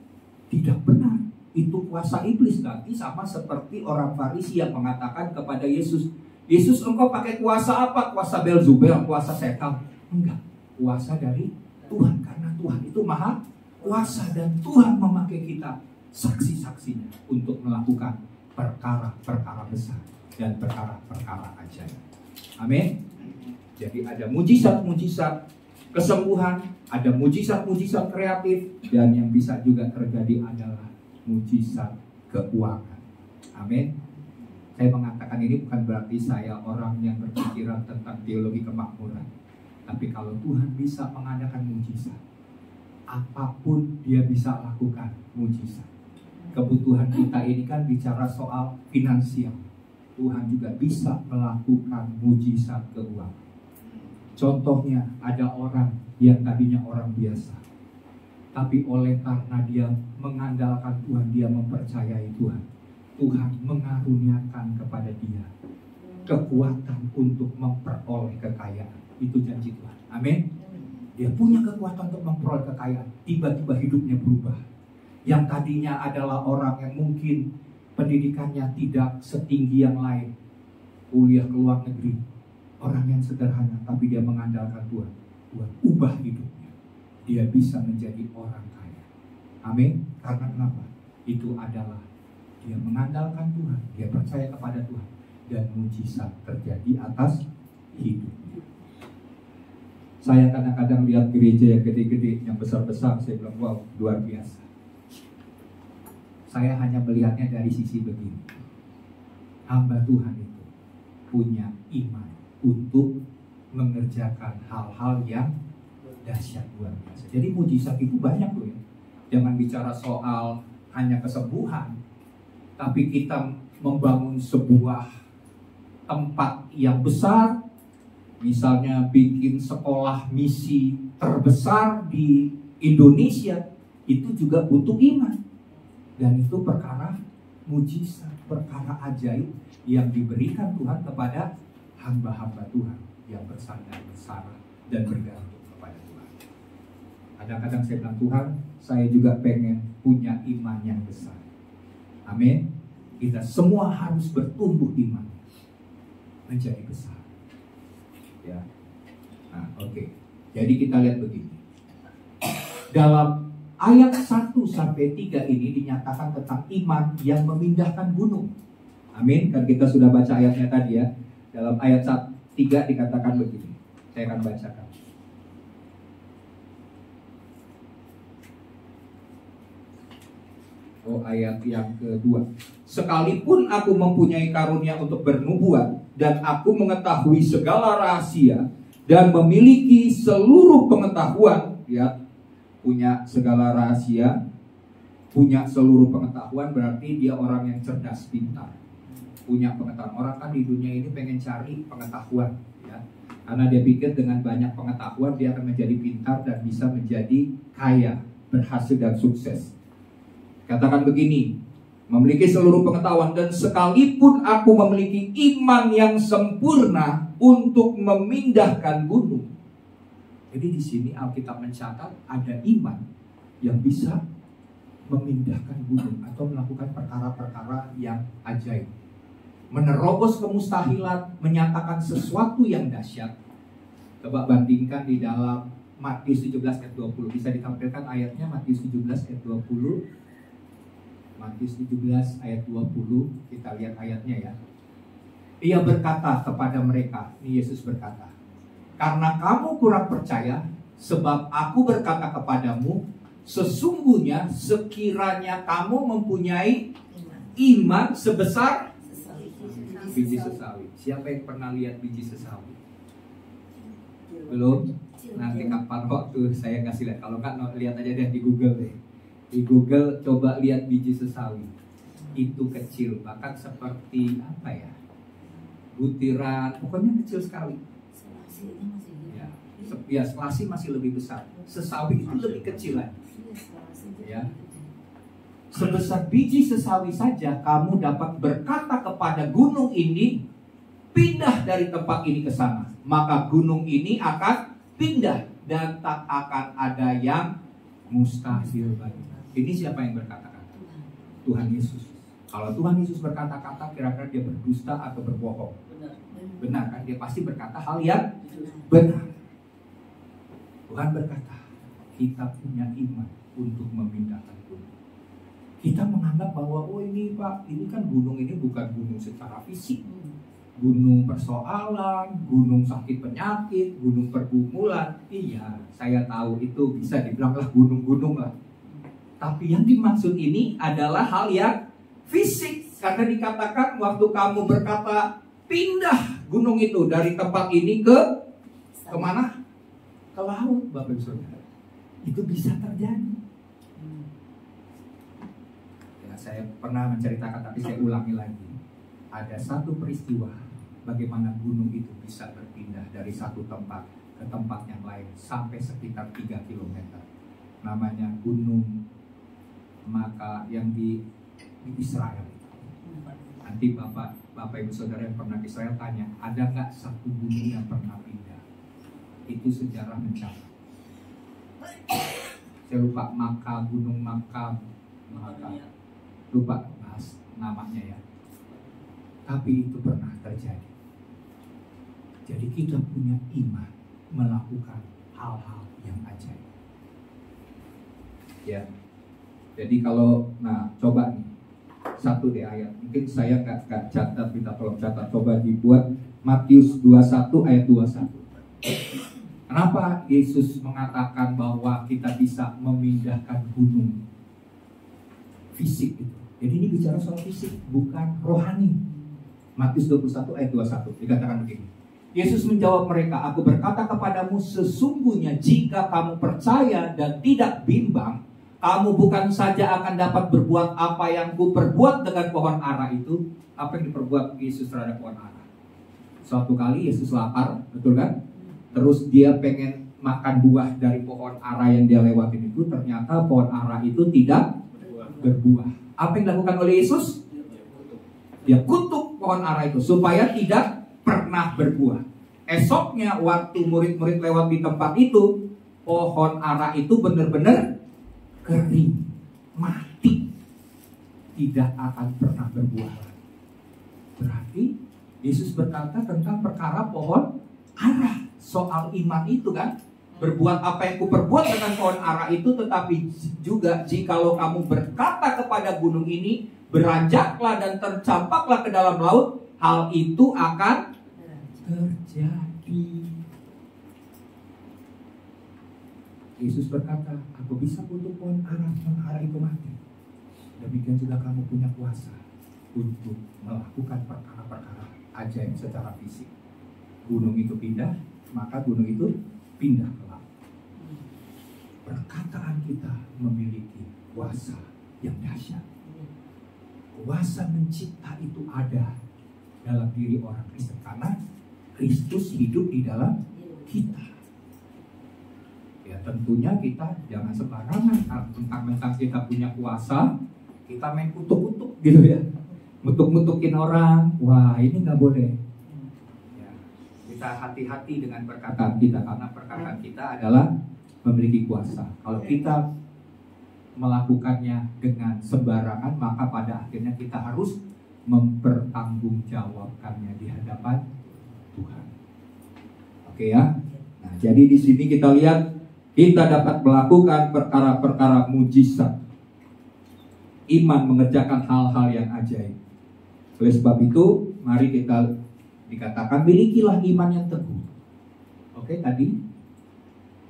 tidak benar. Itu kuasa iblis. Nanti sama seperti orang Farisi yang mengatakan kepada Yesus, Yesus, engkau pakai kuasa apa? Kuasa Belzebul, kuasa setan? Enggak, kuasa dari Tuhan. Karena Tuhan itu maha kuasa dan Tuhan memakai kita saksi-saksinya untuk melakukan perkara-perkara besar dan perkara-perkara ajaib. Amin. Jadi ada mujizat-mujizat kesembuhan, ada mujizat-mujizat kreatif, dan yang bisa juga terjadi adalah mujizat keuangan. Amin. Saya mengatakan ini bukan berarti saya orang yang berpikiran tentang teologi kemakmuran. Tapi kalau Tuhan bisa mengadakan mujizat, apapun dia bisa lakukan mujizat. Kebutuhan kita ini kan bicara soal finansial. Tuhan juga bisa melakukan mujizat keuangan. Contohnya ada orang yang tadinya orang biasa, tapi oleh karena dia mengandalkan Tuhan, dia mempercayai Tuhan, Tuhan mengaruniakan kepada dia kekuatan untuk memperoleh kekayaan. Itu janji Tuhan. Amin. Dia punya kekuatan untuk memperoleh kekayaan. Tiba-tiba hidupnya berubah. Yang tadinya adalah orang yang mungkin pendidikannya tidak setinggi yang lain, kuliah ke luar negeri, orang yang sederhana, tapi dia mengandalkan Tuhan. Tuhan ubah hidupnya. Dia bisa menjadi orang kaya. Amin. Karena kenapa? Itu adalah dia mengandalkan Tuhan, dia percaya kepada Tuhan, dan mujizat terjadi atas hidupnya. Saya kadang-kadang lihat gereja yang gede-gede, yang besar-besar, saya bilang wow, luar biasa. Saya hanya melihatnya dari sisi begini. Hamba Tuhan itu punya iman untuk mengerjakan hal-hal yang dahsyat luar biasa. Jadi mujizat itu banyak loh ya. Jangan bicara soal hanya kesembuhan, tapi kita membangun sebuah tempat yang besar, misalnya bikin sekolah misi terbesar di Indonesia, itu juga butuh iman. Dan itu perkara mujizat, perkara ajaib yang diberikan Tuhan kepada hamba-hamba Tuhan yang bersandar, bersarah, dan bergantung kepada Tuhan. Kadang-kadang saya bilang, Tuhan, saya juga pengen punya iman yang besar. Amin. Kita semua harus bertumbuh iman menjadi besar. Ya. Nah, oke. Jadi kita lihat begini. Dalam ayat 1-3 ini dinyatakan tentang iman yang memindahkan gunung. Amin. Kan kita sudah baca ayatnya tadi ya. Dalam ayat 3 dikatakan begini. Saya akan bacakan. Ayat yang kedua. Sekalipun aku mempunyai karunia untuk bernubuat dan aku mengetahui segala rahasia dan memiliki seluruh pengetahuan, ya, punya segala rahasia, punya seluruh pengetahuan, berarti dia orang yang cerdas, pintar, punya pengetahuan. Orang kan di dunia ini pengen cari pengetahuan, ya, karena dia pikir dengan banyak pengetahuan dia akan menjadi pintar dan bisa menjadi kaya, berhasil dan sukses. Katakan begini, memiliki seluruh pengetahuan, dan sekalipun aku memiliki iman yang sempurna untuk memindahkan gunung. Jadi di sini Alkitab mencatat ada iman yang bisa memindahkan gunung atau melakukan perkara-perkara yang ajaib, menerobos kemustahilan, menyatakan sesuatu yang dahsyat. Coba bandingkan di dalam Matius 17 ayat 20. Bisa ditampilkan ayatnya, Matius 17 ayat 20. Matius 17 ayat 20, kita lihat ayatnya ya. Ia berkata kepada mereka, ini Yesus berkata, karena kamu kurang percaya, sebab aku berkata kepadamu, sesungguhnya sekiranya kamu mempunyai iman sebesar biji sesawi. Siapa yang pernah lihat biji sesawi? Belum? Nanti kapan waktu saya kasih lihat. Kalau nggak, lihat aja deh di Google deh. Di Google coba lihat biji sesawi. Itu kecil, bahkan seperti apa ya, butiran, pokoknya kecil sekali. Ya, selasi masih lebih besar. Sesawi itu lebih kecil lagi. Ya. Sebesar biji sesawi saja kamu dapat berkata kepada gunung ini, pindah dari tempat ini ke sana. Maka gunung ini akan pindah dan tak akan ada yang mustahil bagi. Ini siapa yang berkata-kata? Tuhan Yesus. Kalau Tuhan Yesus berkata-kata, kira-kira dia berdusta atau berbohong? benar kan? Dia pasti berkata hal yang benar. Tuhan berkata, kita punya iman untuk memindahkan gunung. Kita menganggap bahwa oh ini Pak, ini kan gunung ini bukan gunung secara fisik. Gunung persoalan, gunung sakit penyakit, gunung pergumulan. Iya, saya tahu itu bisa dibilanglah gunung-gunung lah. Tapi yang dimaksud ini adalah hal yang fisik. Karena dikatakan waktu kamu berkata pindah gunung itu dari tempat ini ke kemana? Ke laut, Bapak Ibu Saudara. Itu bisa terjadi. Ya, saya pernah menceritakan, tapi saya ulangi lagi. Ada satu peristiwa bagaimana gunung itu bisa berpindah dari satu tempat ke tempat yang lain sampai sekitar 3 km. Namanya Gunung Maka yang di Israel. Nanti Bapak Ibu Saudara yang pernah ke Israel tanya, ada nggak satu gunung yang pernah pindah? Itu sejarah mencatat. Saya lupa Gunung Maka, lupa bahas namanya ya. Tapi itu pernah terjadi. Jadi kita punya iman melakukan hal-hal yang ajaib. Ya. Jadi kalau, coba nih satu deh ayat. Mungkin saya nggak catat, kita tolong catat. Coba dibuat Matius 21 ayat 21. Kenapa Yesus mengatakan bahwa kita bisa memindahkan gunung fisik itu? Jadi ini bicara soal fisik, bukan rohani. Matius 21 ayat 21 dikatakan begini. Yesus menjawab mereka, aku berkata kepadamu sesungguhnya jika kamu percaya dan tidak bimbang, kamu bukan saja akan dapat berbuat apa yang kuperbuat dengan pohon ara itu. Apa yang diperbuat Yesus terhadap pohon ara? Suatu kali Yesus lapar, betul kan? Terus dia pengen makan buah dari pohon ara yang dia lewatin itu. Ternyata pohon ara itu tidak berbuah. Apa yang dilakukan oleh Yesus? Dia kutuk pohon ara itu supaya tidak pernah berbuah. Esoknya waktu murid-murid lewat di tempat itu, pohon ara itu benar-benar kering, mati, tidak akan pernah berbuah. Berarti Yesus berkata tentang perkara pohon ara, soal iman itu kan, berbuat apa yang kuperbuat dengan pohon ara itu, tetapi juga jikalau kamu berkata kepada gunung ini, beranjaklah dan tercampaklah ke dalam laut, hal itu akan terjadi. Yesus berkata, aku bisa kutuk pohon ara itu mati. Demikian juga kamu punya kuasa untuk melakukan perkara-perkara ajaib secara fisik. Gunung itu pindah, maka gunung itu pindah ke laut. Perkataan kita memiliki kuasa yang dahsyat. Kuasa mencipta itu ada dalam diri orang Kristen karena Kristus hidup di dalam kita. Ya tentunya kita jangan sembarangan mentang-mentang kita punya kuasa, kita main kutuk-kutuk gitu ya, mutuk-mutukin orang. Wah ini nggak boleh. Ya, kita hati-hati dengan perkataan kita karena perkataan kita adalah memiliki kuasa. Kalau kita melakukannya dengan sembarangan, maka pada akhirnya kita harus mempertanggungjawabkannya di hadapan Tuhan. Oke ya. Nah, jadi di sini kita lihat kita dapat melakukan perkara-perkara mujizat. Iman mengerjakan hal-hal yang ajaib. Oleh sebab itu, mari kita dikatakan milikilah iman yang teguh. Oke, tadi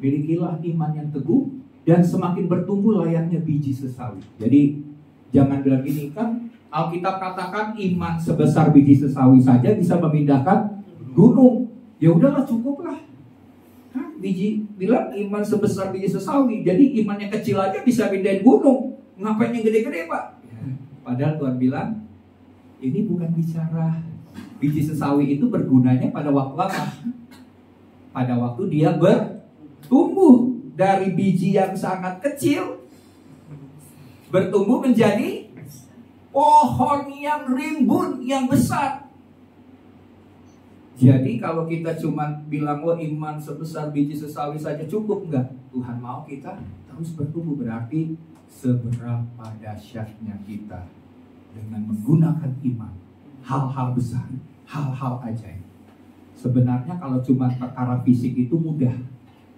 milikilah iman yang teguh dan semakin bertumbuh layaknya biji sesawi. Jadi jangan bilang gini, kan Alkitab katakan iman sebesar biji sesawi saja bisa memindahkan gunung. Ya udahlah, cukuplah. Biji bilang iman sebesar biji sesawi, jadi imannya kecil aja bisa pindahin gunung. Ngapain yang gede-gede Pak? Padahal Tuhan bilang ini bukan bicara biji sesawi itu bergunanya pada waktu apa? Pada waktu dia bertumbuh dari biji yang sangat kecil bertumbuh menjadi pohon yang rimbun, yang besar. Jadi kalau kita cuma bilang iman sebesar biji sesawi saja cukup, enggak. Tuhan mau kita terus bertumbuh. Berarti seberapa dahsyatnya kita dengan menggunakan iman, hal-hal besar, hal-hal ajaib Sebenarnya kalau cuma perkara fisik itu mudah.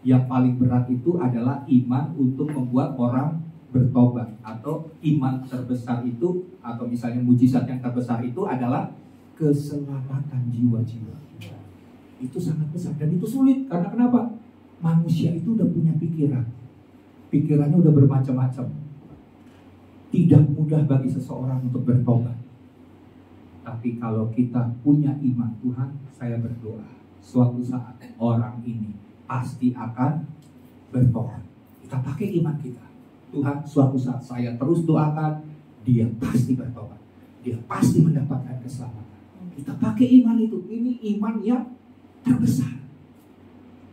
Yang paling berat itu adalah iman untuk membuat orang bertobat. Atau iman terbesar itu, atau misalnya mujizat yang terbesar itu adalah keselamatan jiwa-jiwa. Itu sangat besar dan itu sulit. Karena kenapa? Manusia itu udah punya pikiran. Pikirannya udah bermacam-macam. Tidak mudah bagi seseorang untuk bertobat. Tapi kalau kita punya iman, Tuhan, saya berdoa suatu saat orang ini pasti akan bertobat. Kita pakai iman kita. Tuhan, suatu saat saya terus doakan, dia pasti bertobat. Dia pasti mendapatkan keselamatan. Kita pakai iman itu. Ini iman yang terbesar.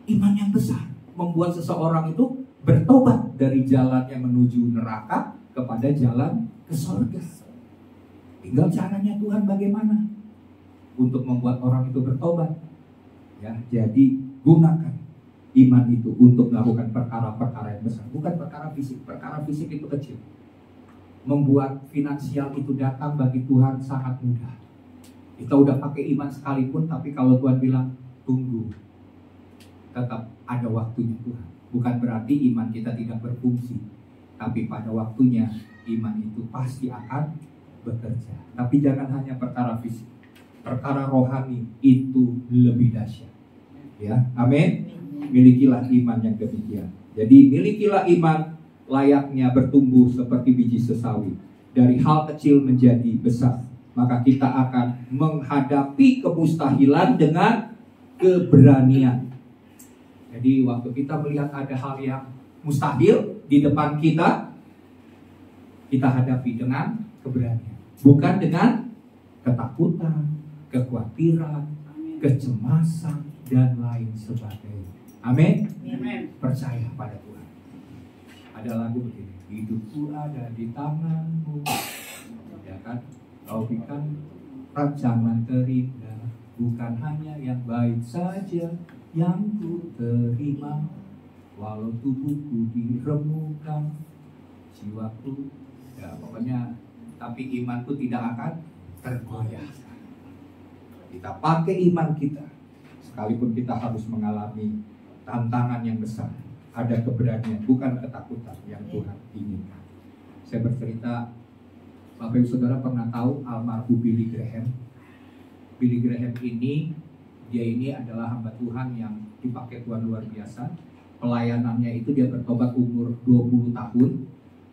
Iman yang besar membuat seseorang itu bertobat dari jalan yang menuju neraka kepada jalan ke surga. Tinggal caranya Tuhan bagaimana untuk membuat orang itu bertobat. Ya, jadi gunakan iman itu untuk melakukan perkara-perkara yang besar, bukan perkara fisik. Perkara fisik itu kecil. Membuat finansial itu datang bagi Tuhan sangat mudah. Kita udah pakai iman sekalipun, tapi kalau Tuhan bilang tunggu, tetap ada waktunya Tuhan. Bukan berarti iman kita tidak berfungsi, tapi pada waktunya iman itu pasti akan bekerja. Tapi jangan hanya perkara fisik, perkara rohani itu lebih dahsyat. Ya, amin. Milikilah iman yang demikian. Jadi milikilah iman layaknya bertumbuh seperti biji sesawi. Dari hal kecil menjadi besar. Maka kita akan menghadapi kemustahilan dengan keberanian. Jadi waktu kita melihat ada hal yang mustahil di depan kita, kita hadapi dengan keberanian. Bukan dengan ketakutan, kekhawatiran, kecemasan, dan lain sebagainya. Amin. Percaya pada Tuhan. Ada lagu begini, hidupku ada di tanganmu, ya kan? Kau berikan rancangan terindah, bukan hanya yang baik saja yang ku terima, walau tubuhku diremukkan, jiwaku, ya pokoknya, tapi imanku tidak akan tergoyahkan. Kita pakai iman kita, sekalipun kita harus mengalami tantangan yang besar, ada keberanian, bukan ketakutan yang Tuhan inginkan. Saya bercerita, Bapak Ibu Saudara pernah tahu almarhum Billy Graham. Billy Graham ini, dia ini adalah hamba Tuhan yang dipakai Tuhan luar biasa. Pelayanannya itu dia bertobat umur 20 tahun,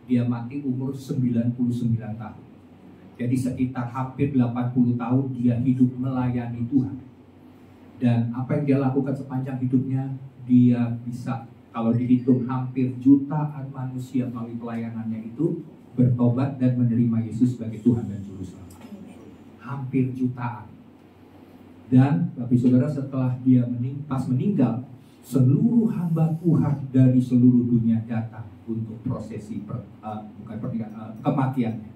dia mati umur 99 tahun. Jadi sekitar hampir 80 tahun dia hidup melayani Tuhan. Dan apa yang dia lakukan sepanjang hidupnya, dia bisa, kalau dihitung hampir jutaan manusia melalui pelayanannya itu bertobat dan menerima Yesus sebagai Tuhan dan Juru Selamat. Hampir jutaan. Dan Bapak Saudara, setelah dia pas meninggal, seluruh hamba Tuhan dari seluruh dunia datang untuk prosesi kematiannya.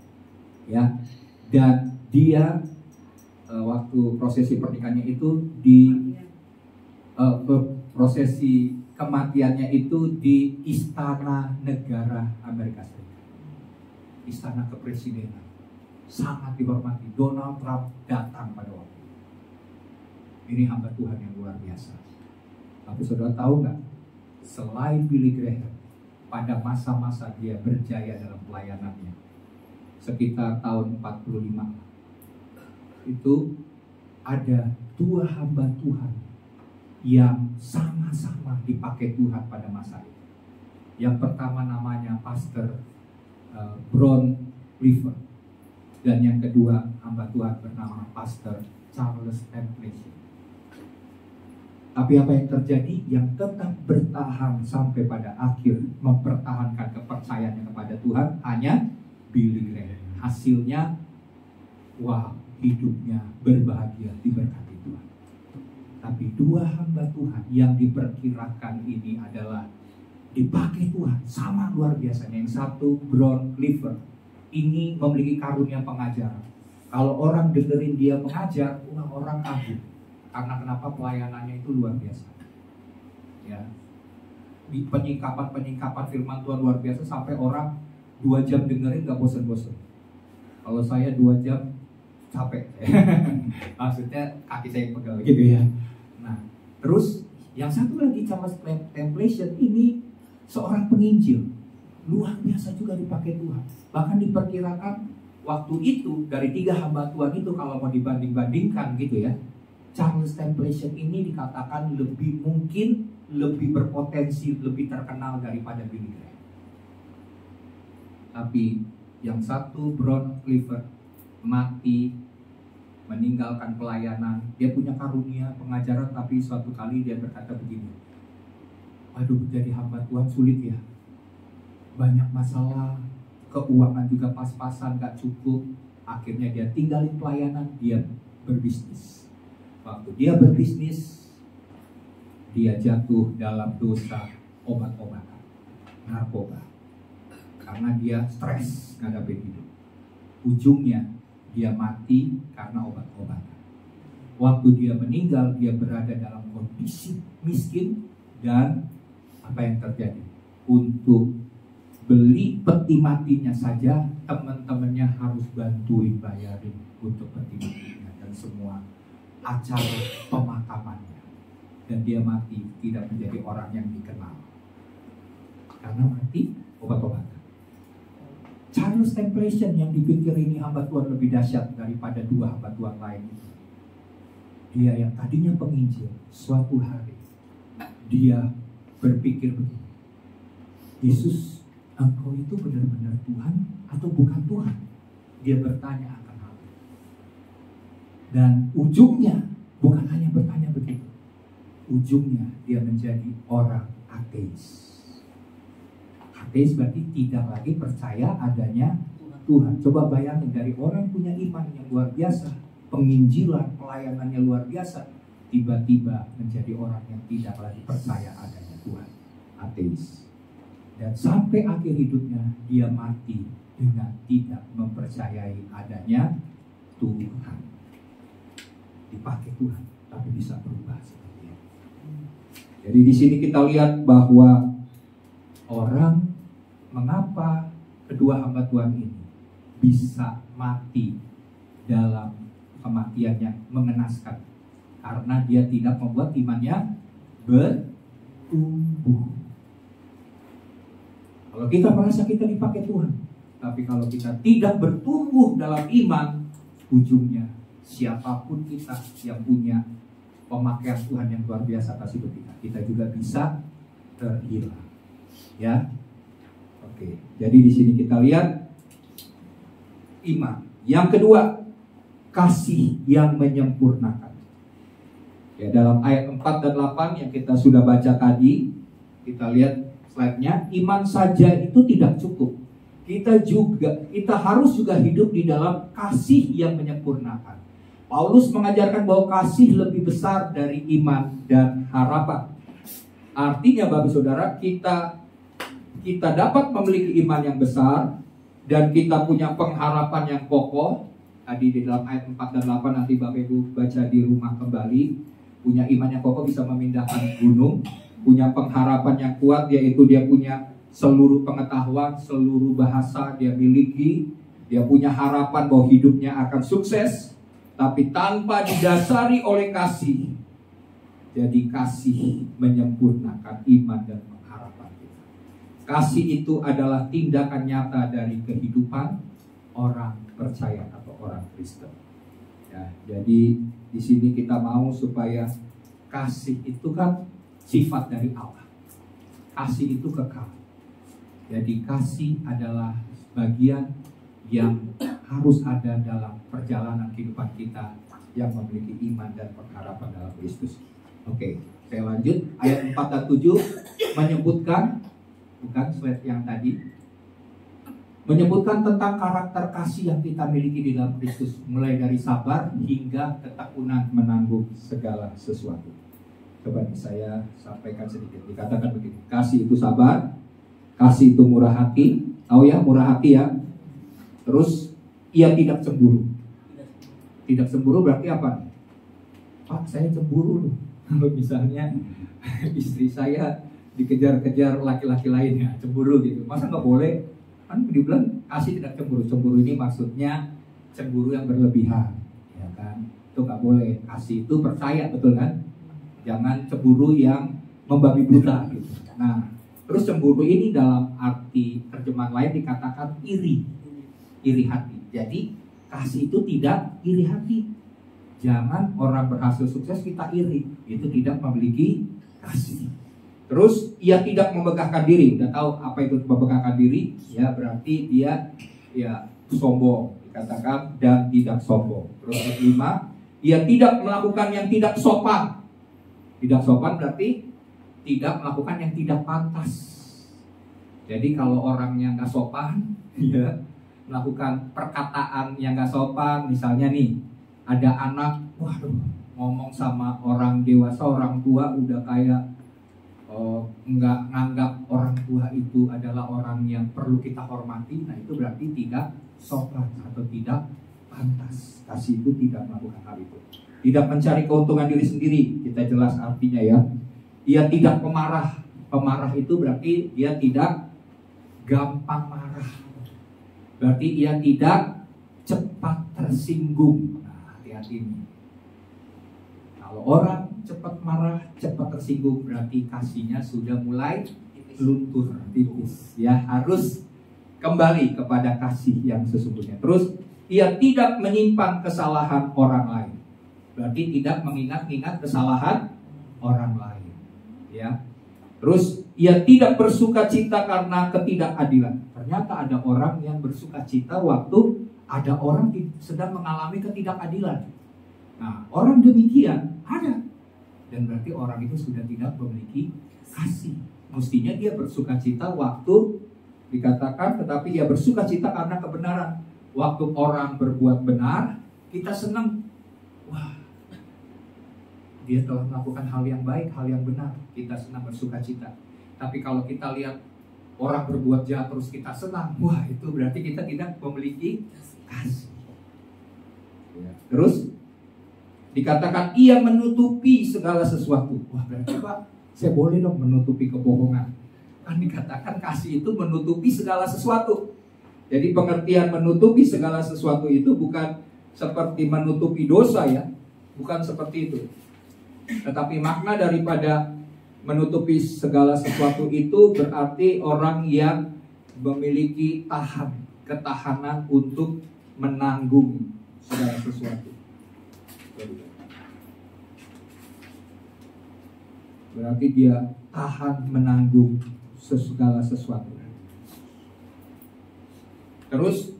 Ya. Dan dia waktu prosesi pernikahannya itu prosesi kematiannya itu di Istana Negara Amerika Serikat. Istana Kepresidenan. Sangat dihormati. Donald Trump datang pada waktu itu. Ini hamba Tuhan yang luar biasa. Tapi saudara tahu nggak? Selain Billy Graham, pada masa-masa dia berjaya dalam pelayanannya, sekitar tahun 45, itu ada 2 hamba Tuhan yang sama-sama dipakai Tuhan pada masa itu. Yang pertama namanya Pastor Brown River, dan yang kedua hamba Tuhan bernama Pastor Charles M. Plessy. Tapi apa yang terjadi? Yang tetap bertahan sampai pada akhir mempertahankan kepercayaannya kepada Tuhan hanya Billy Graham. Hasilnya, wow, hidupnya berbahagia diberkati Tuhan. Tapi 2 hamba Tuhan yang diperkirakan ini adalah dipakai Tuhan sama luar biasanya. Yang satu Brown Clifford, ini memiliki karunia pengajaran. Kalau orang dengerin dia mengajar, orang kagum. Karena kenapa? Pelayanannya itu luar biasa. Ya, di penyingkapan firman Tuhan luar biasa sampai orang 2 jam dengerin gak bosan-bosan. Kalau saya 2 jam capek. Maksudnya kaki saya pegal gitu ya. Nah, terus yang satu lagi Charles Templeton ini seorang penginjil, luar biasa juga dipakai Tuhan. Bahkan diperkirakan waktu itu dari 3 hamba Tuhan itu kalau mau dibanding-bandingkan gitu ya, Charles Templeton ini dikatakan mungkin lebih berpotensi, lebih terkenal daripada Billy Graham. Tapi yang satu, Brown Clifford, mati, meninggalkan pelayanan. Dia punya karunia pengajaran, tapi suatu kali dia berkata begini, aduh, jadi hamba Tuhan sulit ya, banyak masalah, keuangan juga pas-pasan, gak cukup. Akhirnya dia tinggalin pelayanan, dia berbisnis. Waktu dia berbisnis, dia jatuh dalam dosa obat-obatan, narkoba, karena dia stres ngadapin hidup. Ujungnya dia mati karena obat-obatan. Waktu dia meninggal, dia berada dalam kondisi miskin, dan apa yang terjadi? Untuk beli peti matinya saja, teman-temannya harus bantuin bayarin untuk peti matinya dan semua acara pemakamannya. Dan dia mati tidak menjadi orang yang dikenal karena mati obat-obatan. Charles Templeton yang dipikir ini hamba Tuhan lebih dahsyat daripada 2 hamba Tuhan lain. Dia yang tadinya penginjil, suatu hari dia berpikir begini, Yesus, engkau itu benar-benar Tuhan atau bukan Tuhan? Dia bertanya akan hal itu. Dan ujungnya bukan hanya bertanya begitu, ujungnya dia menjadi orang ateis. Ateis berarti tidak lagi percaya adanya Tuhan. Coba bayangin, dari orang punya iman yang luar biasa, penginjilan, pelayanannya luar biasa, tiba-tiba menjadi orang yang tidak lagi percaya adanya Tuhan, ateis. Dan sampai akhir hidupnya dia mati dengan tidak mempercayai adanya Tuhan. Dipakai Tuhan, tapi bisa berubah seperti itu. Jadi di sini kita lihat bahwa orang, mengapa kedua hamba Tuhan ini bisa mati dalam kematian yang mengenaskan? Karena dia tidak membuat imannya bertumbuh. Kalau kita merasa kita dipakai Tuhan, tapi kalau kita tidak bertumbuh dalam iman, ujungnya siapapun kita yang punya pemakaian Tuhan yang luar biasa kasih kita juga bisa terhilang. Ya, oke. Jadi di sini kita lihat iman. Yang kedua, kasih yang menyempurnakan. Ya, dalam ayat 4 dan 8 yang kita sudah baca tadi, kita lihat slide-nya, iman saja itu tidak cukup. Kita harus juga hidup di dalam kasih yang menyempurnakan. Paulus mengajarkan bahwa kasih lebih besar dari iman dan harapan. Artinya Bapak Saudara, kita dapat memiliki iman yang besar dan kita punya pengharapan yang kokoh. Tadi di dalam ayat 4 dan 8 nanti Bapak Ibu baca di rumah kembali. Punya iman yang kokoh bisa memindahkan gunung. Punya pengharapan yang kuat, yaitu dia punya seluruh pengetahuan, seluruh bahasa dia miliki. Dia punya harapan bahwa hidupnya akan sukses, tapi tanpa didasari oleh kasih. Jadi kasih menyempurnakan iman dan pengharapan kita. Kasih itu adalah tindakan nyata dari kehidupan orang percaya atau orang Kristen. Ya, jadi di sini kita mau supaya kasih itu kan sifat dari Allah. Kasih itu kekal. Jadi kasih adalah bagian yang harus ada dalam perjalanan kehidupan kita yang memiliki iman dan pengharapan dalam Kristus. Oke, saya lanjut. Ayat 4 dan 7 menyebutkan, bukan slide yang tadi, menyebutkan tentang karakter kasih yang kita miliki di dalam Kristus, mulai dari sabar hingga ketekunan menanggung segala sesuatu. Coba saya sampaikan sedikit. Dikatakan begini, kasih itu sabar, kasih itu murah hati. Tahu ya, murah hati ya. Terus ia tidak cemburu. Tidak cemburu berarti apa? Pak, saya cemburu loh. Kalau misalnya istri saya dikejar-kejar laki-laki lainnya, cemburu gitu. Masa nggak boleh? Kan dibilang kasih tidak cemburu. Cemburu ini maksudnya cemburu yang berlebihan, ya kan? Itu nggak boleh. Kasih itu percaya, betul kan? Jangan cemburu yang membabi buta gitu. Nah, terus cemburu ini dalam arti terjemahan lain dikatakan iri hati. Jadi kasih itu tidak iri hati. Jangan orang berhasil sukses kita iri, itu tidak memiliki kasih. Terus ia tidak memegahkan diri. Udah tahu apa itu memegahkan diri? Ya berarti dia ya sombong, dikatakan dan tidak sombong. Terus ayat 5, ia tidak melakukan yang tidak sopan. Tidak sopan berarti tidak melakukan yang tidak pantas. Jadi kalau orangnya nggak sopan, ya melakukan perkataan yang nggak sopan, misalnya nih ada anak, waduh, ngomong sama orang dewasa, orang tua udah kayak nggak nganggap orang tua itu adalah orang yang perlu kita hormati. Nah itu berarti tidak sopan atau tidak pantas. Kasih itu tidak melakukan hal itu. Tidak mencari keuntungan diri sendiri. Kita jelas artinya ya. Ia tidak pemarah. Pemarah itu berarti dia tidak gampang marah. Berarti ia tidak cepat tersinggung. Nah, hati-hati ini. Kalau orang cepat marah, cepat tersinggung, berarti kasihnya sudah mulai luntur, tipis. Ya, harus kembali kepada kasih yang sesungguhnya. Terus, ia tidak menyimpan kesalahan orang lain. Berarti tidak mengingat-ingat kesalahan orang lain. Ya. Terus, ia tidak bersuka cita karena ketidakadilan. Ternyata ada orang yang bersuka cita waktu ada orang sedang mengalami ketidakadilan. Nah, orang demikian ada. Dan berarti orang itu sudah tidak memiliki kasih. Mestinya dia bersuka cita waktu dikatakan, tetapi dia bersuka cita karena kebenaran. Waktu orang berbuat benar, kita senang. Wah, dia telah melakukan hal yang baik, hal yang benar. Kita senang bersuka cita. Tapi kalau kita lihat orang berbuat jahat terus kita senang, wah itu berarti kita tidak memiliki kasih. Ya. Terus dikatakan ia menutupi segala sesuatu. Wah berarti Pak, saya boleh dong menutupi kebohongan. Kan dikatakan kasih itu menutupi segala sesuatu. Jadi pengertian menutupi segala sesuatu itu bukan seperti menutupi dosa ya. Bukan seperti itu. Tetapi makna daripada menutupi segala sesuatu itu berarti orang yang memiliki ketahanan untuk menanggung segala sesuatu. Berarti dia tahan menanggung segala sesuatu. Terus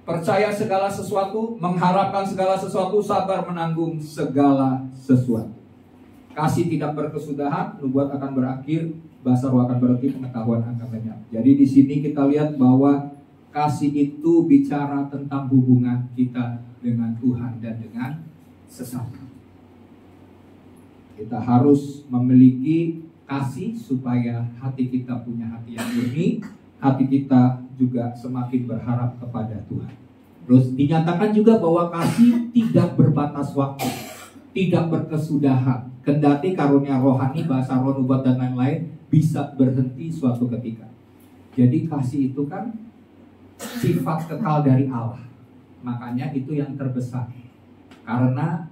percaya segala sesuatu, mengharapkan segala sesuatu, sabar menanggung segala sesuatu. Kasih tidak berkesudahan, nubuat akan berakhir, bahasa roh akan berhenti, pengetahuan akan lenyap. Jadi di sini kita lihat bahwa kasih itu bicara tentang hubungan kita dengan Tuhan dan dengan sesama. Kita harus memiliki kasih supaya hati kita punya hati yang murni, hati kita juga semakin berharap kepada Tuhan. Terus dinyatakan juga bahwa kasih tidak berbatas waktu, tidak berkesudahan. Kendati karunia rohani, bahasa roh, nubuat dan lain-lain bisa berhenti suatu ketika. Jadi kasih itu kan sifat kekal dari Allah. Makanya itu yang terbesar. Karena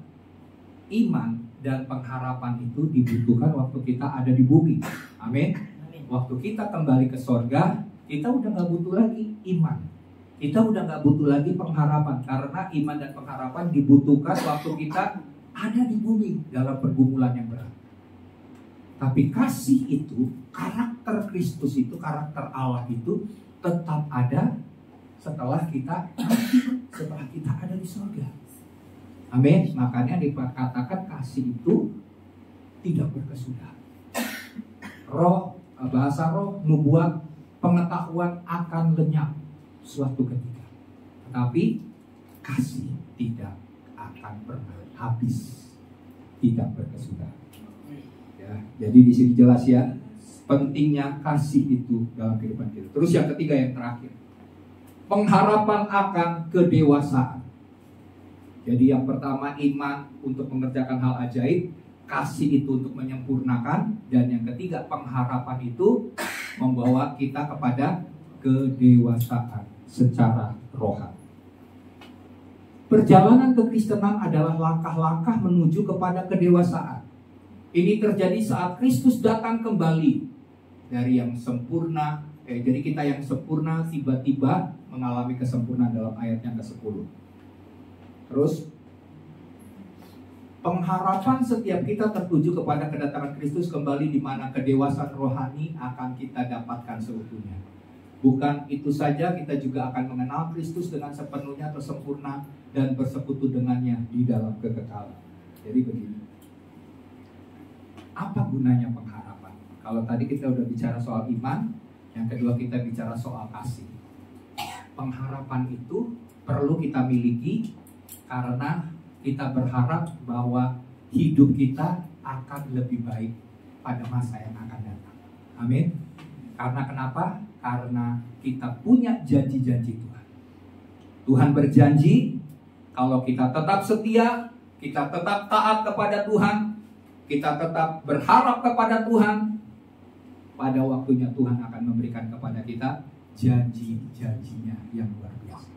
iman dan pengharapan itu dibutuhkan waktu kita ada di bumi. Amin. Waktu kita kembali ke sorga, kita udah gak butuh lagi iman. Kita udah gak butuh lagi pengharapan. Karena iman dan pengharapan dibutuhkan waktu kita ada di bumi dalam pergumulan yang berat. Tapi kasih itu, karakter Kristus itu, karakter Allah itu tetap ada setelah kita ada di surga. Amin. Makanya dikatakan kasih itu tidak berkesudahan. Roh, bahasa roh, nubuat, pengetahuan akan lenyap suatu ketika. Tetapi kasih tidak akan pernah habis, tidak berkesudahan. Ya, jadi di sini jelas ya, pentingnya kasih itu dalam kehidupan kita. Terus yang ketiga, yang terakhir, pengharapan akan kedewasaan. Jadi yang pertama iman untuk mengerjakan hal ajaib, kasih itu untuk menyempurnakan, dan yang ketiga pengharapan itu membawa kita kepada kedewasaan secara rohani. Perjalanan kekristenan adalah langkah-langkah menuju kepada kedewasaan. Ini terjadi saat Kristus datang kembali dari yang sempurna. Jadi kita yang sempurna tiba-tiba mengalami kesempurnaan dalam ayat yang ke-10. Terus pengharapan setiap kita tertuju kepada kedatangan Kristus kembali, di mana kedewasaan rohani akan kita dapatkan seutuhnya. Bukan itu saja, kita juga akan mengenal Kristus dengan sepenuhnya atau sempurna dan bersekutu dengannya di dalam kekekalan. Jadi begini, apa gunanya pengharapan? Kalau tadi kita udah bicara soal iman, yang kedua kita bicara soal kasih. Pengharapan itu perlu kita miliki karena kita berharap bahwa hidup kita akan lebih baik pada masa yang akan datang. Amin. Karena kenapa? Karena kita punya janji-janji Tuhan. Tuhan berjanji kalau kita tetap setia, kita tetap taat kepada Tuhan, kita tetap berharap kepada Tuhan, pada waktunya Tuhan akan memberikan kepada kita janji-janjinya yang luar biasa.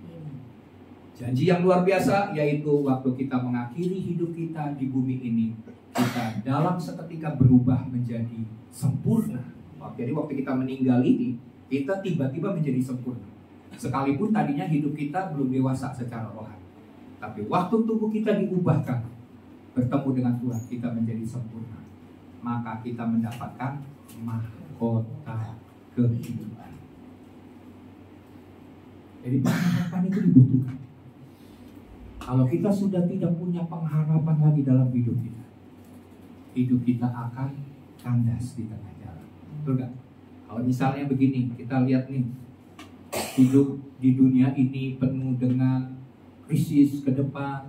Janji yang luar biasa yaitu waktu kita mengakhiri hidup kita di bumi ini, kita dalam seketika berubah menjadi sempurna. Jadi waktu kita meninggal ini, kita tiba-tiba menjadi sempurna. Sekalipun tadinya hidup kita belum dewasa secara rohani, tapi waktu tubuh kita diubahkan, bertemu dengan Tuhan, kita menjadi sempurna. Maka kita mendapatkan mahkota kehidupan. Jadi pengharapan itu dibutuhkan. Kalau kita sudah tidak punya pengharapan lagi dalam hidup kita akan kandas di tengah jalan. Betul gak? Kalau misalnya begini, kita lihat nih, hidup di dunia ini penuh dengan krisis ke depan,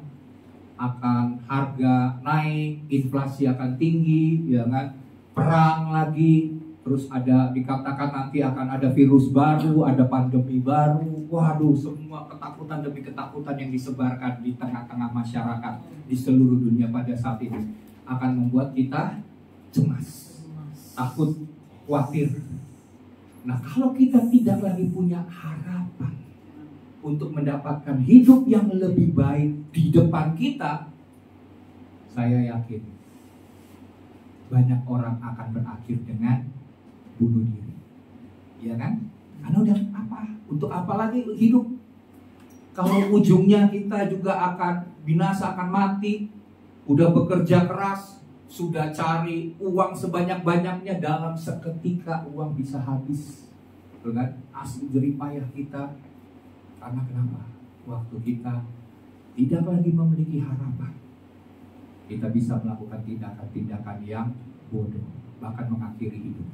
akan harga naik, inflasi akan tinggi, ya kan? Perang lagi, terus ada dikatakan nanti akan ada virus baru, ada pandemi baru. Waduh, semua ketakutan demi ketakutan yang disebarkan di tengah-tengah masyarakat di seluruh dunia pada saat ini akan membuat kita cemas, takut, khawatir. Nah, kalau kita tidak lagi punya harapan untuk mendapatkan hidup yang lebih baik di depan kita, saya yakin banyak orang akan berakhir dengan bunuh diri. Ya kan? Karena udah apa? Untuk apa lagi hidup? Kalau ujungnya kita juga akan binasa, akan mati. Udah bekerja keras, sudah cari uang sebanyak-banyaknya, dalam seketika uang bisa habis. Betul kan? Asli jerih payah kita. Karena kenapa? Waktu kita tidak lagi memiliki harapan, kita bisa melakukan tindakan-tindakan yang bodoh, bahkan mengakhiri hidup.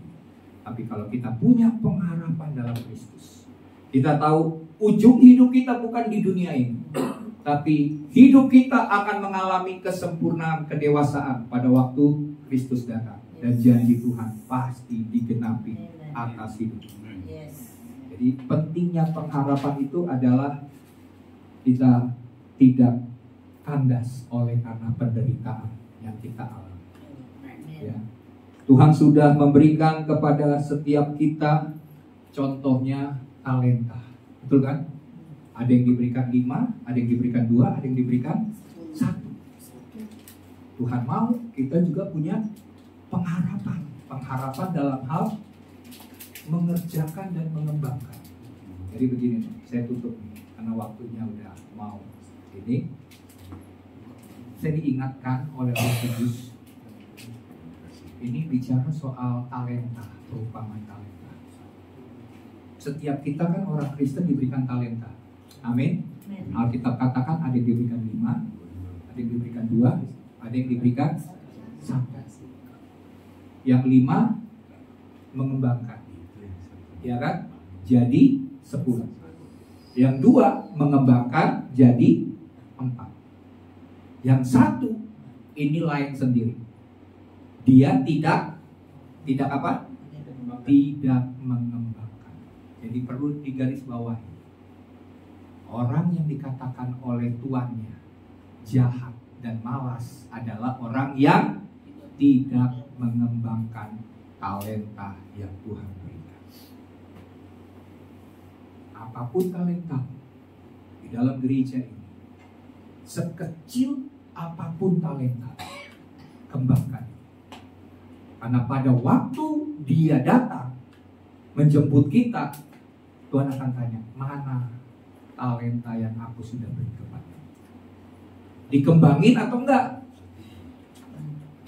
Tapi kalau kita punya pengharapan dalam Kristus, kita tahu ujung hidup kita bukan di dunia ini, tapi hidup kita akan mengalami kesempurnaan, kedewasaan pada waktu Kristus datang. Dan janji Tuhan pasti digenapi atas hidup kita. Jadi pentingnya pengharapan itu adalah kita tidak kandas oleh karena penderitaan yang kita alami. Ya. Tuhan sudah memberikan kepada setiap kita, contohnya talenta, betul kan? Ada yang diberikan 5, ada yang diberikan 2, ada yang diberikan 1. Tuhan mau kita juga punya pengharapan dalam hal mengerjakan dan mengembangkan. Jadi begini, saya tutup nih, karena waktunya udah mau ini. Saya diingatkan oleh Roh Kudus. Ini bicara soal talenta, perumpamaan talenta. Setiap kita kan orang Kristen diberikan talenta. Amin. Alkitab katakan ada yang diberikan 5, ada yang diberikan 2, ada yang diberikan 1. Yang 5 mengembangkan, ya kan? Jadi 10. Yang 2 mengembangkan jadi 4. Yang 1 ini lain sendiri. Dia tidak apa? Tidak mengembangkan. Jadi perlu digarisbawahi. Orang yang dikatakan oleh tuannya jahat dan malas adalah orang yang tidak mengembangkan talenta yang Tuhan berikan. Apapun talenta di dalam gereja ini, sekecil apapun talenta, kembangkan. Karena pada waktu dia datang menjemput kita, Tuhan akan tanya, mana talenta yang aku sudah beri kepada? Dikembangin atau enggak?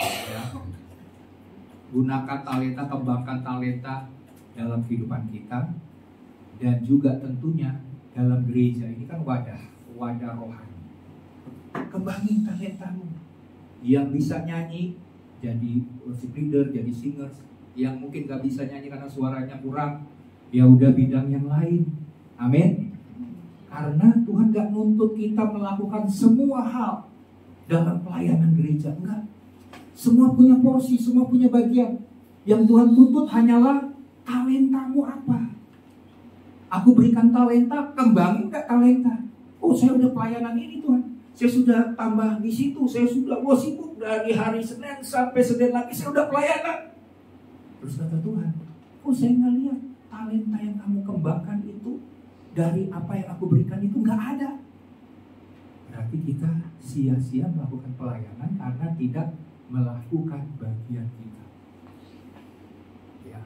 Ya. Gunakan talenta, kembangkan talenta dalam kehidupan kita, dan juga tentunya dalam gereja. Ini kan wadah rohani. Kembangin talentamu. Yang bisa nyanyi jadi worship leader, jadi singers. Yang mungkin gak bisa nyanyi karena suaranya kurang, ya udah bidang yang lain. Amin. Karena Tuhan gak nuntut kita melakukan semua hal dalam pelayanan gereja. Enggak. Semua punya porsi, semua punya bagian. Yang Tuhan tuntut hanyalah talentamu apa. Aku berikan talenta, kembangin gak talenta? Oh, saya udah pelayanan ini Tuhan, saya sudah tambah di situ, saya sudah sibuk dari hari Senin sampai Senin lagi, saya udah pelayanan. Terus kata Tuhan, oh saya nggak lihat talenta yang kamu kembangkan itu dari apa yang aku berikan itu nggak ada. Berarti kita sia-sia melakukan pelayanan karena tidak melakukan bagian kita. Ya,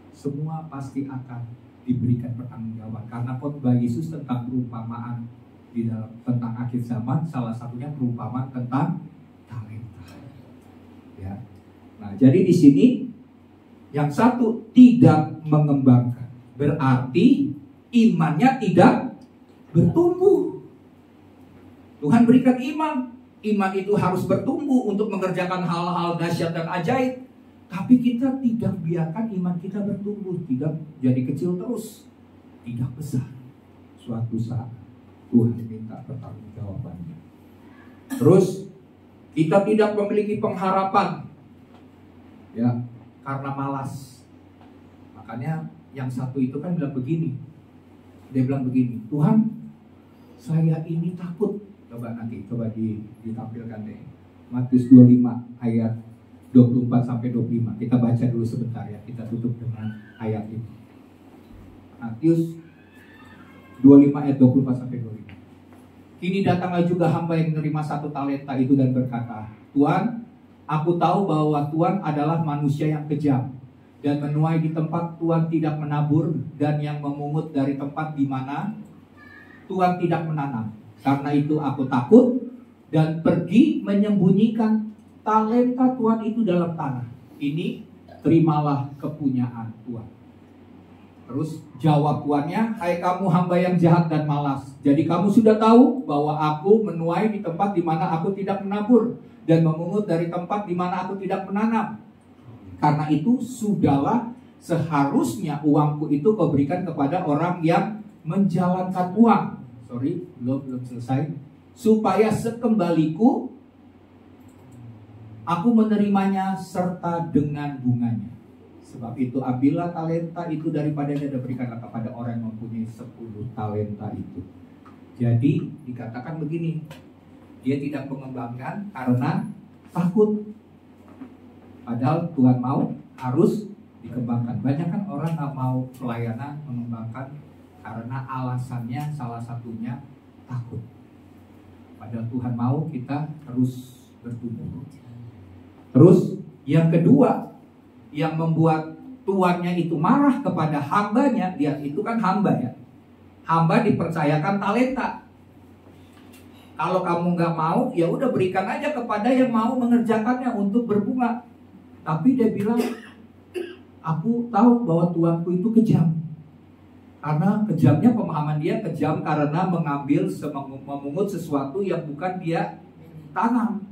semua pasti akan diberikan pertanggungjawaban, karena khotbah Yesus tentang perumpamaan di dalam tentang akhir zaman, salah satunya perumpamaan tentang talenta. Ya. Nah, jadi di sini yang satu tidak mengembangkan, berarti imannya tidak bertumbuh. Tuhan berikan iman itu harus bertumbuh untuk mengerjakan hal-hal dahsyat dan ajaib. Tapi kita tidak biarkan iman kita bertumbuh, tidak jadi kecil terus, tidak besar. Suatu saat Tuhan minta pertanggungjawabannya. Terus kita tidak memiliki pengharapan, ya, karena malas. Makanya yang satu itu kan bilang begini, dia bilang begini, Tuhan, saya ini takut. Coba ditampilkan deh, Matius 25 ayat 24 sampai 25. Kita baca dulu sebentar ya. Kita tutup dengan ayat ini. Matius 25 ayat 24 sampai 25. Kini datanglah juga hamba yang menerima 1 talenta itu dan berkata, Tuhan, aku tahu bahwa Tuhan adalah manusia yang kejam dan menuai di tempat Tuhan tidak menabur, dan yang memungut dari tempat di mana Tuhan tidak menanam. Karena itu aku takut dan pergi menyembunyikan talenta Tuhan itu dalam tanah. Ini terimalah kepunyaan Tuhan. Terus jawab tuannya, hai kamu hamba yang jahat dan malas. Jadi kamu sudah tahu bahwa aku menuai di tempat di mana aku tidak menabur, dan memungut dari tempat di mana aku tidak menanam. Karena itu sudahlah seharusnya uangku itu kau berikan kepada orang yang menjalankan uang. Belum selesai. Supaya sekembaliku aku menerimanya serta dengan bunganya. Sebab itu ambillah talenta itu daripada dia dan berikanlah kepada orang yang mempunyai 10 talenta itu. Jadi dikatakan begini, dia tidak mengembangkan karena takut. Padahal Tuhan mau harus dikembangkan. Banyak kan orang gak mau pelayanan, mengembangkan karena alasannya salah satunya takut. Padahal Tuhan mau kita terus bertumbuh. Terus yang kedua, yang membuat tuannya itu marah kepada hambanya, dia itu kan hamba ya. Hamba dipercayakan talenta. Kalau kamu nggak mau, ya udah berikan aja kepada yang mau mengerjakannya untuk berbunga. Tapi dia bilang, aku tahu bahwa tuanku itu kejam. Karena kejamnya pemahaman dia kejam karena memungut sesuatu yang bukan dia tanam.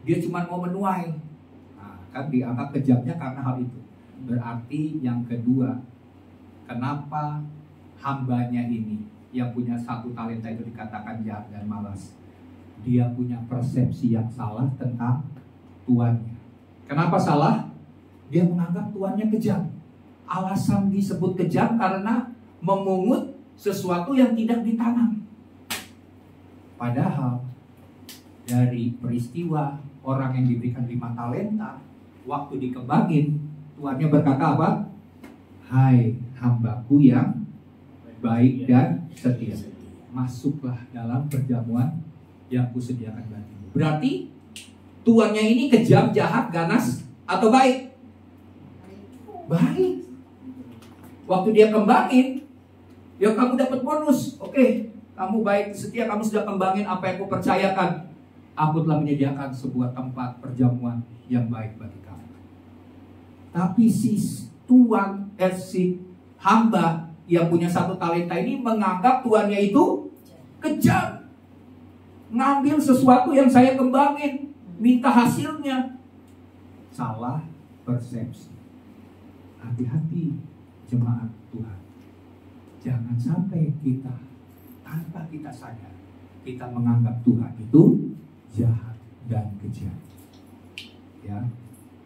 Dia cuma mau menuai. Nah, kan dianggap kejamnya karena hal itu. Berarti yang kedua, kenapa hambanya ini yang punya 1 talenta itu dikatakan jahat dan malas? Dia punya persepsi yang salah tentang tuannya. Kenapa salah? Dia menganggap tuannya kejam. Alasan disebut kejam karena memungut sesuatu yang tidak ditanam. Padahal dari peristiwa orang yang diberikan 5 talenta, waktu dikembangin, tuannya berkata apa? Hai hambaku yang baik dan setia, masuklah dalam perjamuan yang kusediakan bagimu. Berarti tuannya ini kejam, jahat, ganas, atau baik? Baik. Waktu dia kembangin, ya kamu dapat bonus. Oke, kamu baik, setia, kamu sudah kembangin apa yang aku percayakan. Aku telah menyediakan sebuah tempat perjamuan yang baik bagi kamu. Tapi si tuan, si hamba yang punya 1 talenta ini menganggap tuannya itu kejam. Ngambil sesuatu yang saya kembangin, minta hasilnya. Salah persepsi. Hati-hati jemaat Tuhan. Jangan sampai kita tanpa kita sadar, kita menganggap Tuhan itu jahat dan kejam. Ya,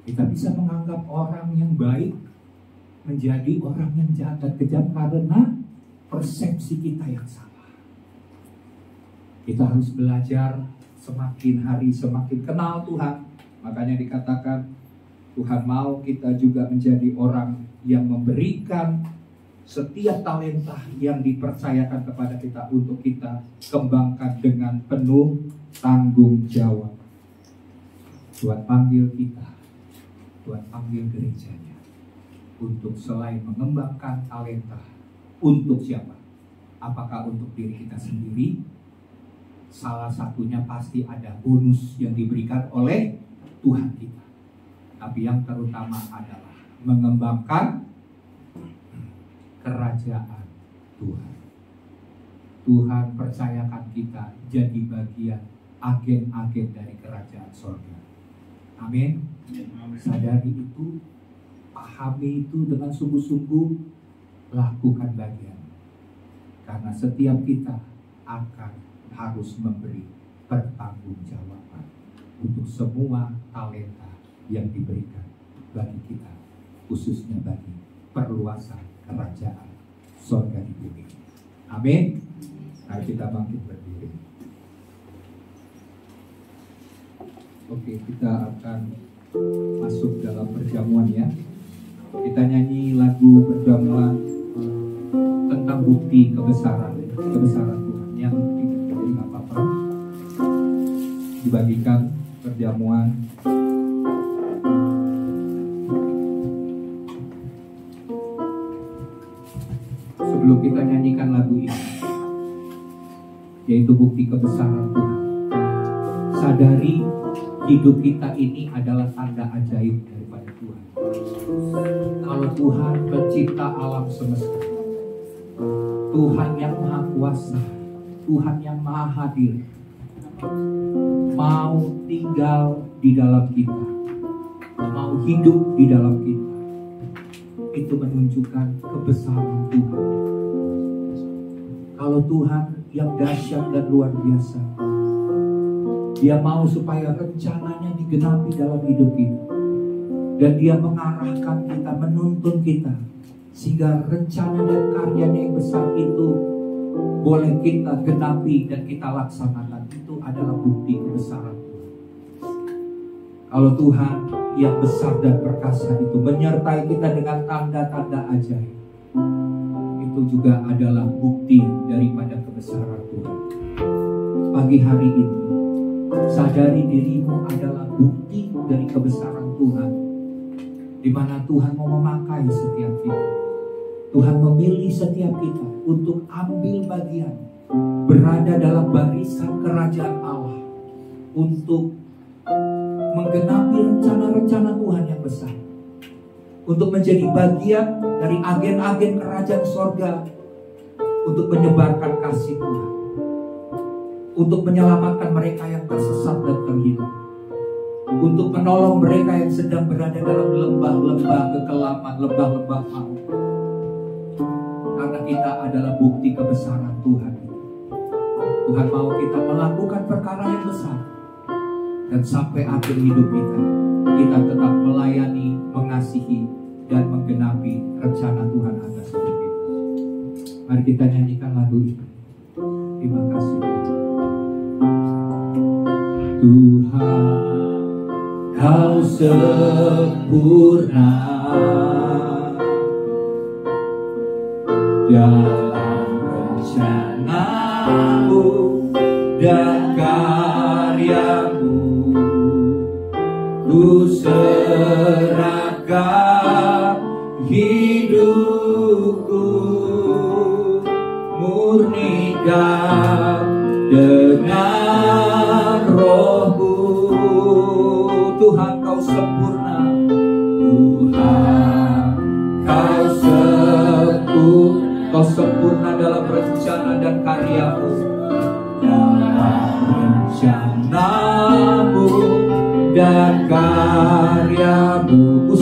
kita bisa menganggap orang yang baik menjadi orang yang jahat dan kejam karena persepsi kita yang salah. Kita harus belajar semakin hari semakin kenal Tuhan. Makanya dikatakan Tuhan mau kita juga menjadi orang yang memberikan setiap talenta yang dipercayakan kepada kita untuk kita kembangkan dengan penuh tanggung jawab. Tuhan panggil kita, Tuhan panggil gerejanya untuk selain mengembangkan talenta, untuk siapa? Apakah untuk diri kita sendiri? Salah satunya pasti ada bonus yang diberikan oleh Tuhan kita. Tapi yang terutama adalah mengembangkan kerajaan Tuhan. Tuhan percayakan kita jadi bagian agen-agen dari kerajaan sorga. Amin. Sadari itu, pahami itu dengan sungguh-sungguh, lakukan bagian. Karena setiap kita akan harus memberi pertanggungjawaban untuk semua talenta yang diberikan bagi kita, khususnya bagi perluasan kerajaan sorga di bumi. Amin. Mari kita bangkit berdiri. Oke, kita akan masuk dalam perjamuan ya. Kita nyanyi lagu perjamuan tentang bukti kebesaran Tuhan yang jadi nggak apa-apa. Dibagikan perjamuan. Sebelum kita nyanyikan lagu ini, yaitu bukti kebesaran Tuhan, sadari hidup kita ini adalah tanda ajaib daripada Tuhan. Kalau Tuhan pencipta alam semesta, Tuhan yang maha kuasa, Tuhan yang maha hadir, mau tinggal di dalam kita, mau hidup di dalam kita, itu menunjukkan kebesaran Tuhan. Kalau Tuhan yang dahsyat dan luar biasa, Dia mau supaya rencananya digenapi dalam hidup kita, dan Dia mengarahkan kita, menuntun kita, sehingga rencana dan karyanya yang besar itu boleh kita genapi dan kita laksanakan. Itu adalah bukti kebesaran Tuhan. Kalau Tuhan yang besar dan perkasa itu menyertai kita dengan tanda-tanda ajaib, itu juga adalah bukti daripada kebesaran Tuhan. Pagi hari ini, sadari dirimu adalah bukti dari kebesaran Tuhan, di mana Tuhan mau memakai setiap kita. Tuhan memilih setiap kita untuk ambil bagian, berada dalam barisan kerajaan Allah, untuk menggenapi rencana-rencana Tuhan yang besar, untuk menjadi bagian dari agen-agen kerajaan sorga, untuk menyebarkan kasih Tuhan, untuk menyelamatkan mereka yang tersesat dan terhilang, untuk menolong mereka yang sedang berada dalam lembah-lembah kekelaman, lembah-lembah maut. Karena kita adalah bukti kebesaran Tuhan. Tuhan mau kita melakukan perkara yang besar, dan sampai akhir hidup kita tetap melayani, mengasihi, dan menggenapi rencana Tuhan atas hidup kita. Mari kita nyanyikan lagu ini. Terima kasih Tuhan, Kau sempurna dalam rencana-Mu dan karya-Mu. Ku serahkan hidupku, murnikan dengan roh-Mu. Tuhan Kau sempurna, Tuhan Kau sempurna dalam rencana dan karya-Mu. Dalam rencana-Mu dan karya-Mu, ku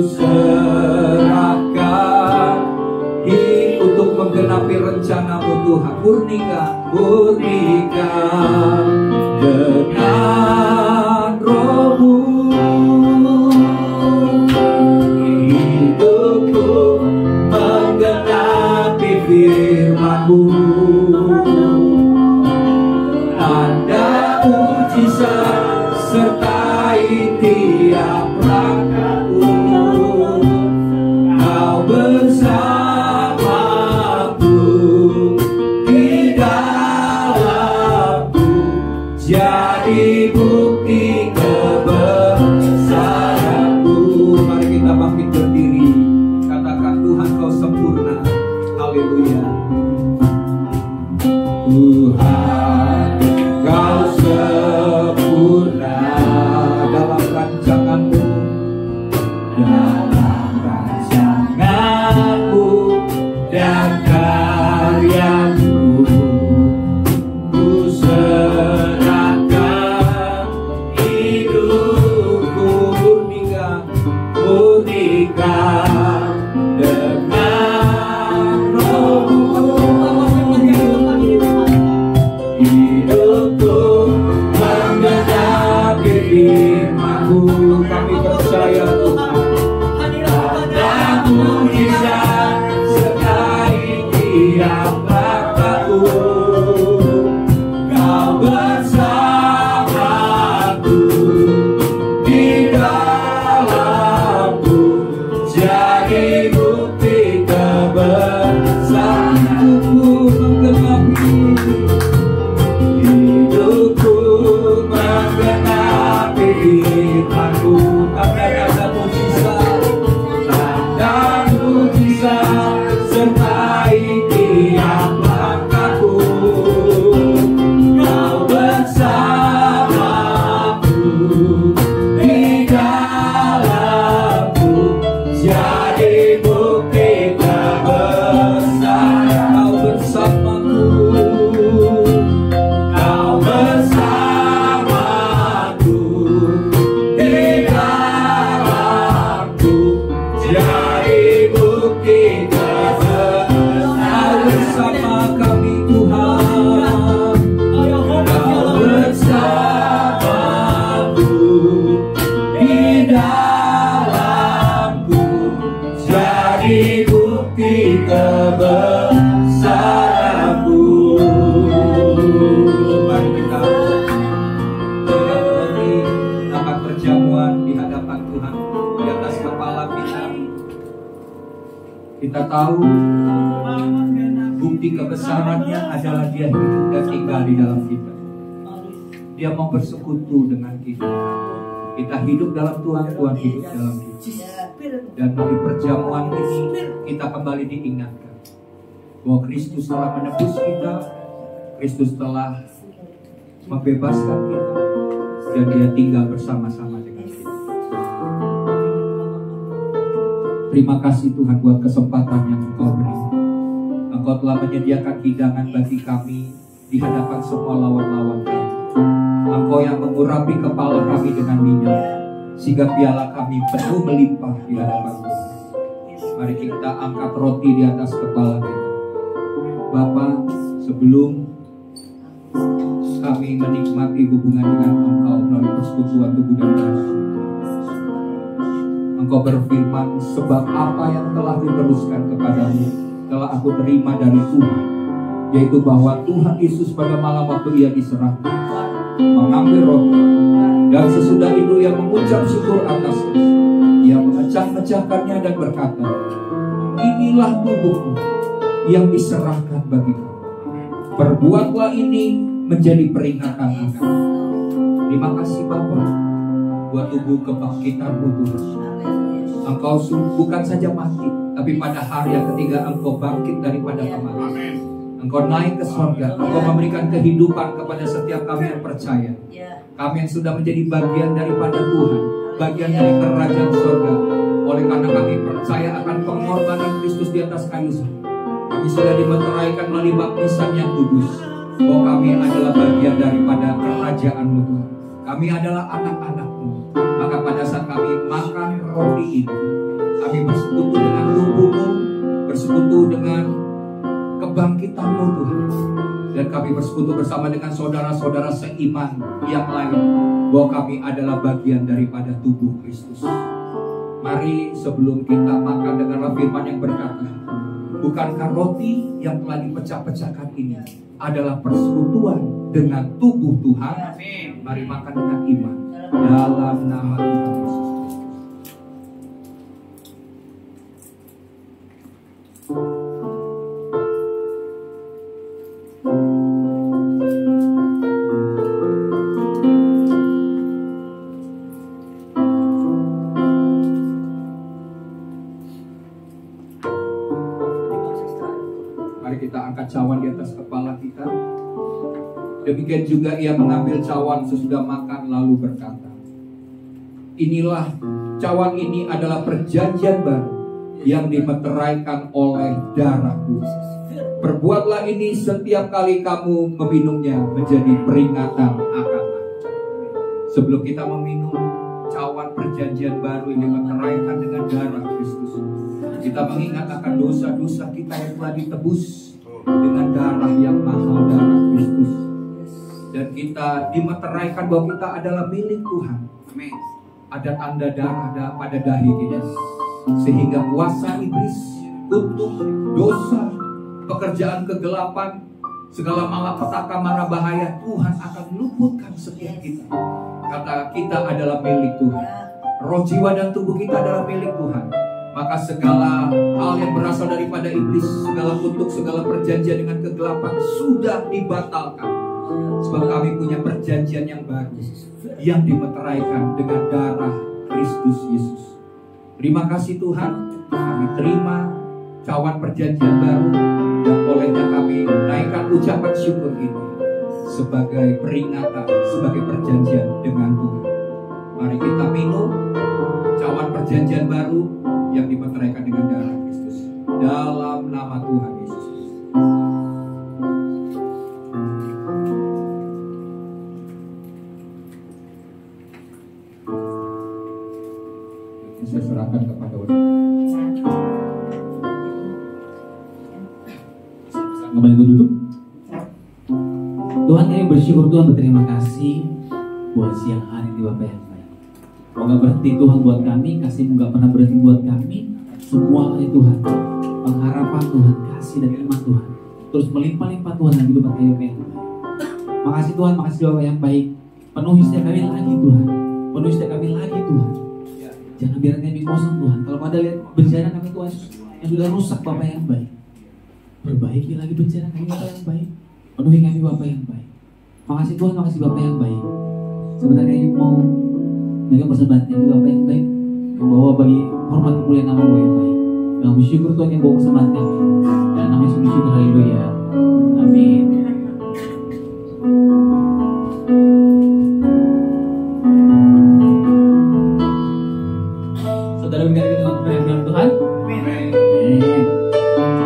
serahkan untuk menggenapi rencana-Mu Tuhan. Murnikan dengan roh-Mu hidupku, menggenapi firman-Mu. Tanda mujizat sertai tiap langkahku, Kau bersamaku di dalamku, jadi bukti kebesaran-Mu. Mari kita bangkit berdiri, katakan Tuhan Kau sempurna. Haleluya. Tuhan Kau sempurna dalam rancangan-Mu, dan karya-Mu. Ku serahkan hidupku, murnikan dengan roh-Mu. Hidupku menggenapi firman-Mu. Kami percaya Tuhan, Tanda mujizat sertai tiap langkahku, Kau bersamaku di dalamku, jadi bukti kebesaran-Mu. Hidupku menggenapi firman-Mu. Tanda mujizat sertai tiap langkahku, Kau bersamaku di dalamku, jadi bukti kebesaran. Kau bersamaku, Kau bersamaku di dalamku, jadi bukti kebesaran. Bersama kami Tuhan, Kau bersamaku di dalamku, jadi bukti kebesaran-Mu. Mari kita berhenti angkat perjamuan di hadapan Tuhan, di atas kepala kita. Kita tahu bukti kebesarannya adalah Dia hidup dan tinggal di dalam kita. Dia mau bersekutu dengan kita. Kita hidup dalam Tuhan, Tuhan hidup dalam kita. Dan melalui perjamuan ini kita kembali diingatkan bahwa Kristus telah menebus kita, Kristus telah membebaskan kita, dan Dia tinggal bersama-sama dengan kita. Terima kasih Tuhan buat kesempatan yang Engkau beri. Engkau telah menyediakan hidangan bagi kami di hadapan semua lawan-lawan kami. Engkau yang mengurapi kepala kami dengan minyak, sehingga piala kami penuh melimpah di hadapan Tuhan. Mari kita angkat roti di atas kepala kita. Bapa, sebelum kami menikmati hubungan dengan Engkau melalui persekutuan tubuh dan darah, Engkau berfirman, sebab apa yang telah diteruskan kepadamu telah aku terima dari Tuhan, yaitu bahwa Tuhan Yesus pada malam waktu Ia diserahkan mengambil roti, dan sesudah itu Ia mengucap syukur atasnya. Ia memecah-mecahkannya dan berkata, inilah tubuhku yang diserahkan bagi kamu. Perbuatlah ini menjadi peringatan aku. Terima kasih Bapa, buat tubuh kebangkitan-Mu Tuhan. Engkau bukan saja mati, tapi pada hari yang ketiga Engkau bangkit daripada kematian. Engkau naik ke surga, Engkau memberikan kehidupan kepada setiap kami yang percaya. Kami yang sudah menjadi bagian daripada Tuhan, bagian dari kerajaan surga. Oleh karena kami percaya akan pengorbanan Kristus di atas kayu salib, kami sudah dimeteraikan melalui baptisan yang kudus, bahwa kami adalah bagian daripada kerajaan-Mu Tuhan. Kami adalah anak-anak-Mu. Maka pada saat kami makan roti ini, kami bersekutu dengan tubuh-Mu, bersekutu dengan kebangkitan-Mu Tuhan. Dan kami bersekutu bersama dengan saudara-saudara seiman yang lain, bahwa kami adalah bagian daripada tubuh Kristus. Mari sebelum kita makan, dengarlah firman yang berkata, bukankah roti yang telah dipecah-pecahkan ini adalah persekutuan dengan tubuh Tuhan? Mari makan dengan iman dalam nama Tuhan Yesus. Mari kita angkat cawan di atas kepala kita. Demikian juga ia mengambil cawan sesudah makan lalu berkata, inilah cawan ini adalah perjanjian baru yang dimeteraikan oleh darahku. Perbuatlah ini setiap kali kamu meminumnya menjadi peringatan akan aku. Sebelum kita meminum cawan perjanjian baru yang dimeteraikan dengan darah Kristus, kita mengingat akan dosa-dosa kita yang telah ditebus dengan darah yang mahal, darah Kristus. Dan kita dimeteraikan bahwa kita adalah milik Tuhan. Ada tanda darah pada dahi kita, sehingga kuasa iblis, kutuk, dosa, pekerjaan kegelapan, segala malapetaka, mara bahaya, Tuhan akan luputkan setiap kita. Kata kita adalah milik Tuhan. Roh, jiwa, dan tubuh kita adalah milik Tuhan. Maka segala hal yang berasal daripada iblis, segala kutuk, segala perjanjian dengan kegelapan sudah dibatalkan. Sebab kami punya perjanjian yang baru yang dimeteraikan dengan darah Kristus Yesus. Terima kasih Tuhan, kami terima cawan perjanjian baru, dan olehnya kami naikkan ucapan syukur ini sebagai peringatan, sebagai perjanjian dengan Tuhan. Mari kita minum cawan perjanjian baru yang dimeteraikan dengan darah Kristus dalam nama Tuhan Yesus. Saya serahkan kepada Allah. Kembali duduk. Tuhan, kami bersyukur, Tuhan, berterima kasih buat siang hari di Bapak yang baik. Gak berhenti Tuhan buat kami, kasih-Mu gak pernah berhenti buat kami. Semua oleh Tuhan, pengharapan Tuhan, kasih dan iman Tuhan terus melimpah-limpah Tuhan dalam kehidupan kami yang baik. Makasih Tuhan, makasih Bapak yang baik. Penuhi setiap kami lagi Tuhan, penuhi setiap kami lagi Tuhan. Jangan biarkan kami kosong Tuhan. Kalau ada lihat bencana kami Tuhan yang sudah rusak Bapak yang baik, perbaiki lagi bencana kami Bapak yang baik. Penuhi kami Bapak yang baik. Makasih Tuhan, makasih Bapak yang baik. Sebenarnya kami mau dengan persembahan ini Bapak yang baik, membawa bagi hormat kemuliaan nama Bapak yang baik. Dan bersyukur Tuhan yang bawa persembahan kami. Dan kami bersyukur, haleluya. Amin. Saudara mendengar dengan firman Tuhan. Amin. Tuhan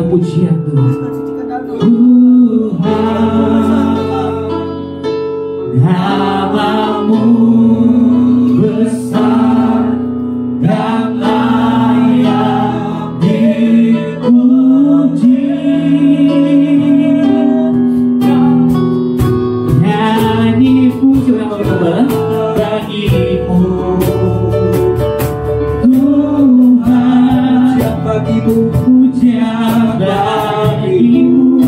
pujian Tuhan. Namamu besar dan layak dipuji. Nyanyi puji bagimu Tuhan, bagimu pujian bagimu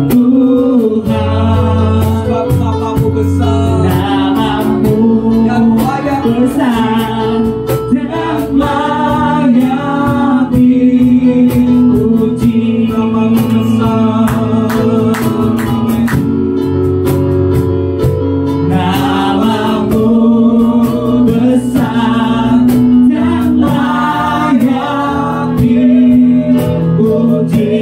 Tuhan, sebab namamu besar, namamu yang layak besar dan layak dipuji. Namamu besar, namamu besar dan layak dipuji.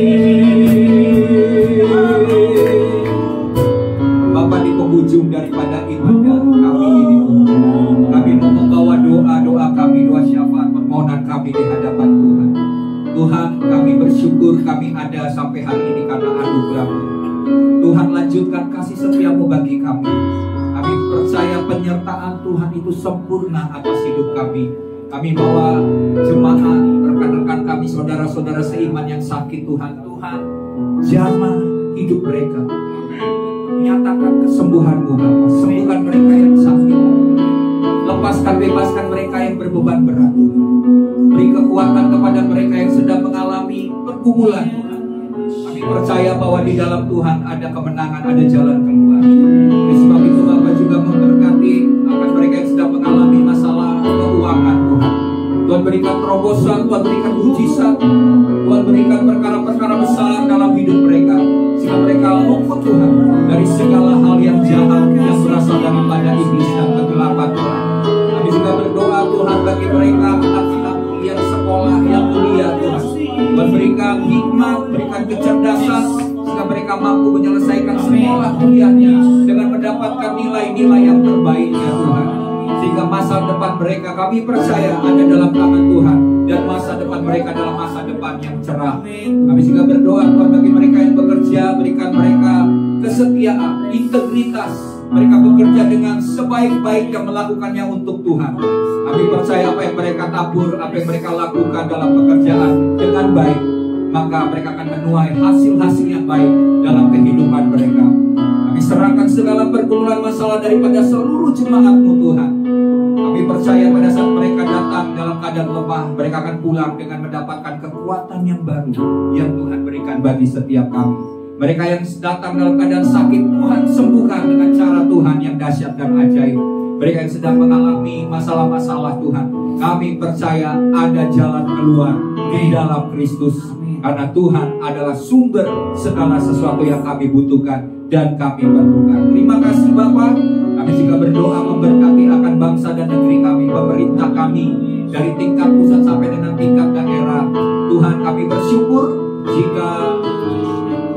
Bapa, di penghujung daripada ibadah kami ini, kami mau membawa doa-doa kami, doa syafaat permohonan kami di hadapan Tuhan. Tuhan, kami bersyukur kami ada sampai hari ini karena anugerah-Mu. Tuhan, lanjutkan kasih setia-Mu bagi kami. Kami percaya penyertaan Tuhan itu sempurna atas hidup kami. Kami bawa jemaat, rekan-rekan kami, saudara-saudara seiman yang sakit Tuhan. Tuhan, jamah hidup mereka. Nyatakan kesembuhan-Mu Bapa. Sembuhkan mereka yang sakit. Lepaskan, bebaskan mereka yang berbeban berat. Beri kekuatan kepada mereka yang sedang mengalami pergumulan. Kami percaya bahwa di dalam Tuhan ada kemenangan, ada jalan keluar. Oleh sebab itu Bapak juga memberkati akan mereka yang sedang mengalami masalah keuangan Tuhan. Tuhan berikan terobosan, Tuhan berikan mujizat, Tuhan berikan perkara-perkara besar dalam hidup mereka, sehingga mereka luput Tuhan dari segala hal yang jahat yang berasal daripada iblis dan kegelapan Tuhan. Kami juga berdoa Tuhan bagi mereka anak-anak yang sekolah yang kuliah Tuhan. Tuhan berikan hikmat, berikan kecerdasan, sehingga mereka mampu menyelesaikan sekolah kuliahnya dengan mendapatkan nilai-nilai yang terbaiknya Tuhan. Sehingga masa depan mereka kami percaya ada dalam tangan Tuhan, dan masa depan mereka adalah masa depan yang cerah. Kami juga berdoa Tuhan bagi mereka yang bekerja, berikan mereka kesetiaan, integritas. Mereka bekerja dengan sebaik-baiknya melakukannya untuk Tuhan. Kami percaya apa yang mereka tabur, apa yang mereka lakukan dalam pekerjaan dengan baik, maka mereka akan menuai hasil-hasil yang baik dalam kehidupan mereka. Kami serahkan segala pergumulan masalah daripada seluruh jemaat-Mu Tuhan. Kami percaya pada saat mereka datang dalam keadaan lemah, mereka akan pulang dengan mendapatkan kekuatan yang baru yang Tuhan berikan bagi setiap kami. Mereka yang datang dalam keadaan sakit, Tuhan sembuhkan dengan cara Tuhan yang dahsyat dan ajaib. Mereka yang sedang mengalami masalah-masalah Tuhan, kami percaya ada jalan keluar di dalam Kristus. Karena Tuhan adalah sumber segala sesuatu yang kami butuhkan dan kami perlukan. Terima kasih Bapa. Kami juga berdoa memberkati akan bangsa dan negeri kami, pemerintah kami, dari tingkat pusat sampai dengan tingkat daerah. Tuhan, kami bersyukur jika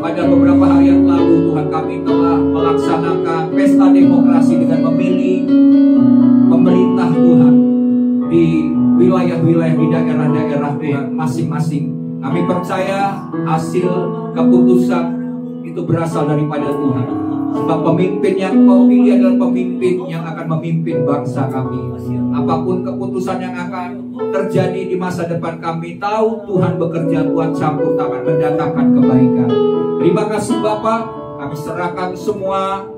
pada beberapa hari yang lalu Tuhan kami telah melaksanakan pesta demokrasi dengan memilih pemerintah Tuhan di wilayah-wilayah, di daerah-daerah Tuhan masing-masing. Kami percaya hasil keputusan itu berasal daripada Tuhan. Sebab pemimpin yang Kau pilih adalah pemimpin yang akan memimpin bangsa kami. Apapun keputusan yang akan terjadi di masa depan kami tahu Tuhan bekerja, Tuhan campur tangan mendatangkan kebaikan. Terima kasih Bapa. Kami serahkan semua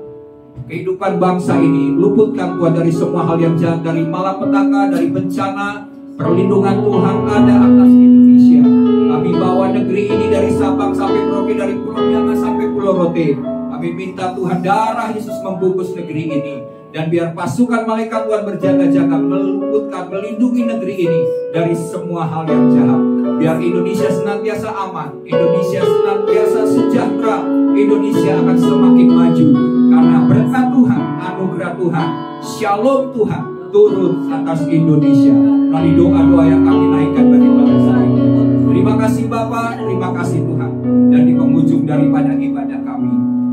kehidupan bangsa ini. Luputkan Tuhan dari semua hal yang jahat, dari malapetaka, dari bencana. Perlindungan Tuhan ada atas Indonesia. Kami bawa negeri ini dari Sabang sampai Merauke, dari Pulau Nianga sampai Pulau Rote. Kami minta Tuhan darah Yesus membungkus negeri ini. Dan biar pasukan malaikat Tuhan berjaga-jaga meluputkan, melindungi negeri ini dari semua hal yang jahat. Biar Indonesia senantiasa aman, Indonesia senantiasa sejahtera, Indonesia akan semakin maju. Karena berkat Tuhan, anugerah Tuhan, shalom Tuhan turun atas Indonesia melalui doa-doa yang kami naikkan bagi bangsa ini. Terima kasih Bapa, terima kasih Tuhan. Dan di penghujung daripada ibadah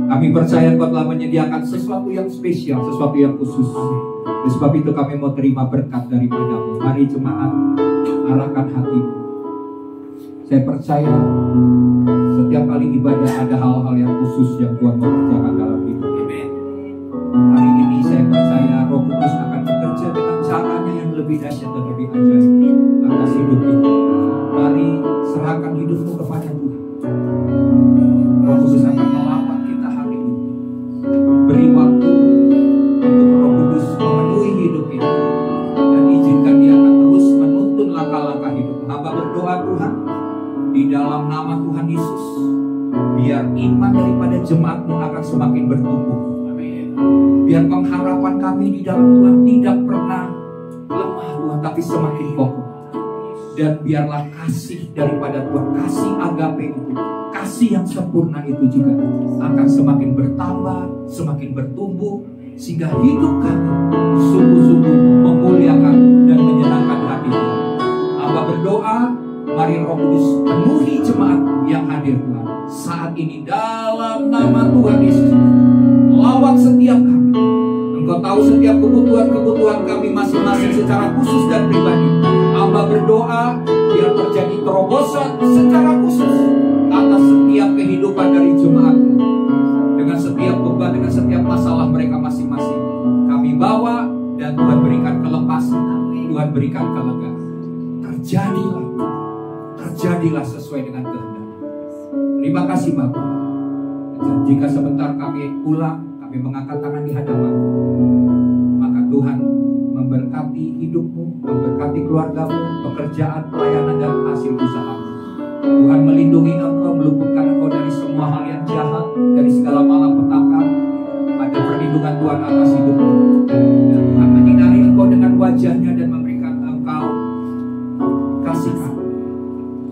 kami percaya Kau telah menyediakan sesuatu yang spesial, sesuatu yang khusus. Oleh sebab itu kami mau terima berkat daripada-Mu. Mari jemaat, arahkan hatimu. Saya percaya setiap kali ibadah ada hal-hal yang khusus yang Tuhan mau kerjakan dalam hidup. Hari ini saya percaya Roh Kudus akan bekerja dengan caranya yang lebih dahsyat dan lebih ajaib atas hidup ini. Mari serahkan hidupmu kepada Tuhan. Roh Kudus akan melawat kita hari ini. Beri waktu untuk Roh Kudus memenuhi hidup ini, dan izinkan Dia akan terus menuntun langkah-langkah hidup. Hamba berdoa Tuhan, di dalam nama Tuhan Yesus, biar iman daripada jemaat-Mu akan semakin bertumbuh. Biar pengharapan kami di dalam Tuhan tidak pernah lemah Tuhan, tapi semakin kokoh. Dan biarlah kasih daripada Tuhan, kasih agape itu, kasih yang sempurna itu juga akan semakin bertambah, semakin bertumbuh, sehingga hidup kami sungguh-sungguh memuliakan dan menyenangkan hati Tuhan. Hamba berdoa, mari Roh Kudus penuhi jemaat yang hadir Tuhan saat ini dalam nama Tuhan Yesus. Lawat setiap kami. Engkau tahu setiap kebutuhan-kebutuhan kami masing-masing secara khusus dan pribadi. Hamba berdoa biar terjadi terobosan secara khusus atas setiap kehidupan dari jemaat-Mu. Dengan setiap beban, dengan setiap masalah mereka masing-masing, kami bawa dan Tuhan berikan kelepasan, Tuhan berikan kelegaan. Terjadilah sesuai dengan kehendak. Terima kasih Bapak. Dan jika sebentar kami pulang, kami mengangkat tangan di hadapan, maka Tuhan memberkati hidupmu, memberkati keluargamu, pekerjaan, pelayanan, dan hasil usahamu. Tuhan melindungi engkau, meluputkan engkau dari semua hal yang jahat, dari segala malapetaka. Ada perlindungan Tuhan atas hidupmu, dan Tuhan menyinari engkau dengan wajahnya dan memberikan engkau kasih karunia.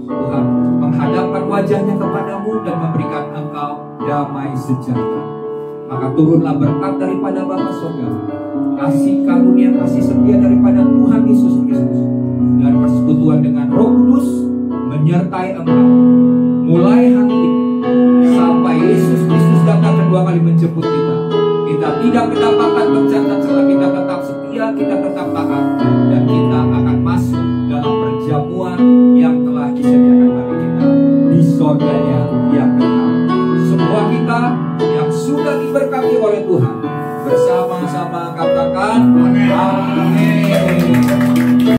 Tuhan menghadapkan wajahnya kepadamu dan memberikan engkau damai sejahtera. Maka turunlah berkat daripada Bapa Surga, kasih karunia, kasih setia daripada Tuhan Yesus Kristus, dan persekutuan dengan Roh Kudus menyertai engkau mulai hari ini sampai Yesus Kristus datang kedua kali menjemput kita. Kita tidak kedapatan bercacat celah, kita tetap setia, kita tetap taat, dan kita akan masuk dalam perjamuan yang telah disediakan bagi kita di surganya yang kekal. Semua kita yang sudah diberkati oleh Tuhan bersama-sama katakan amin.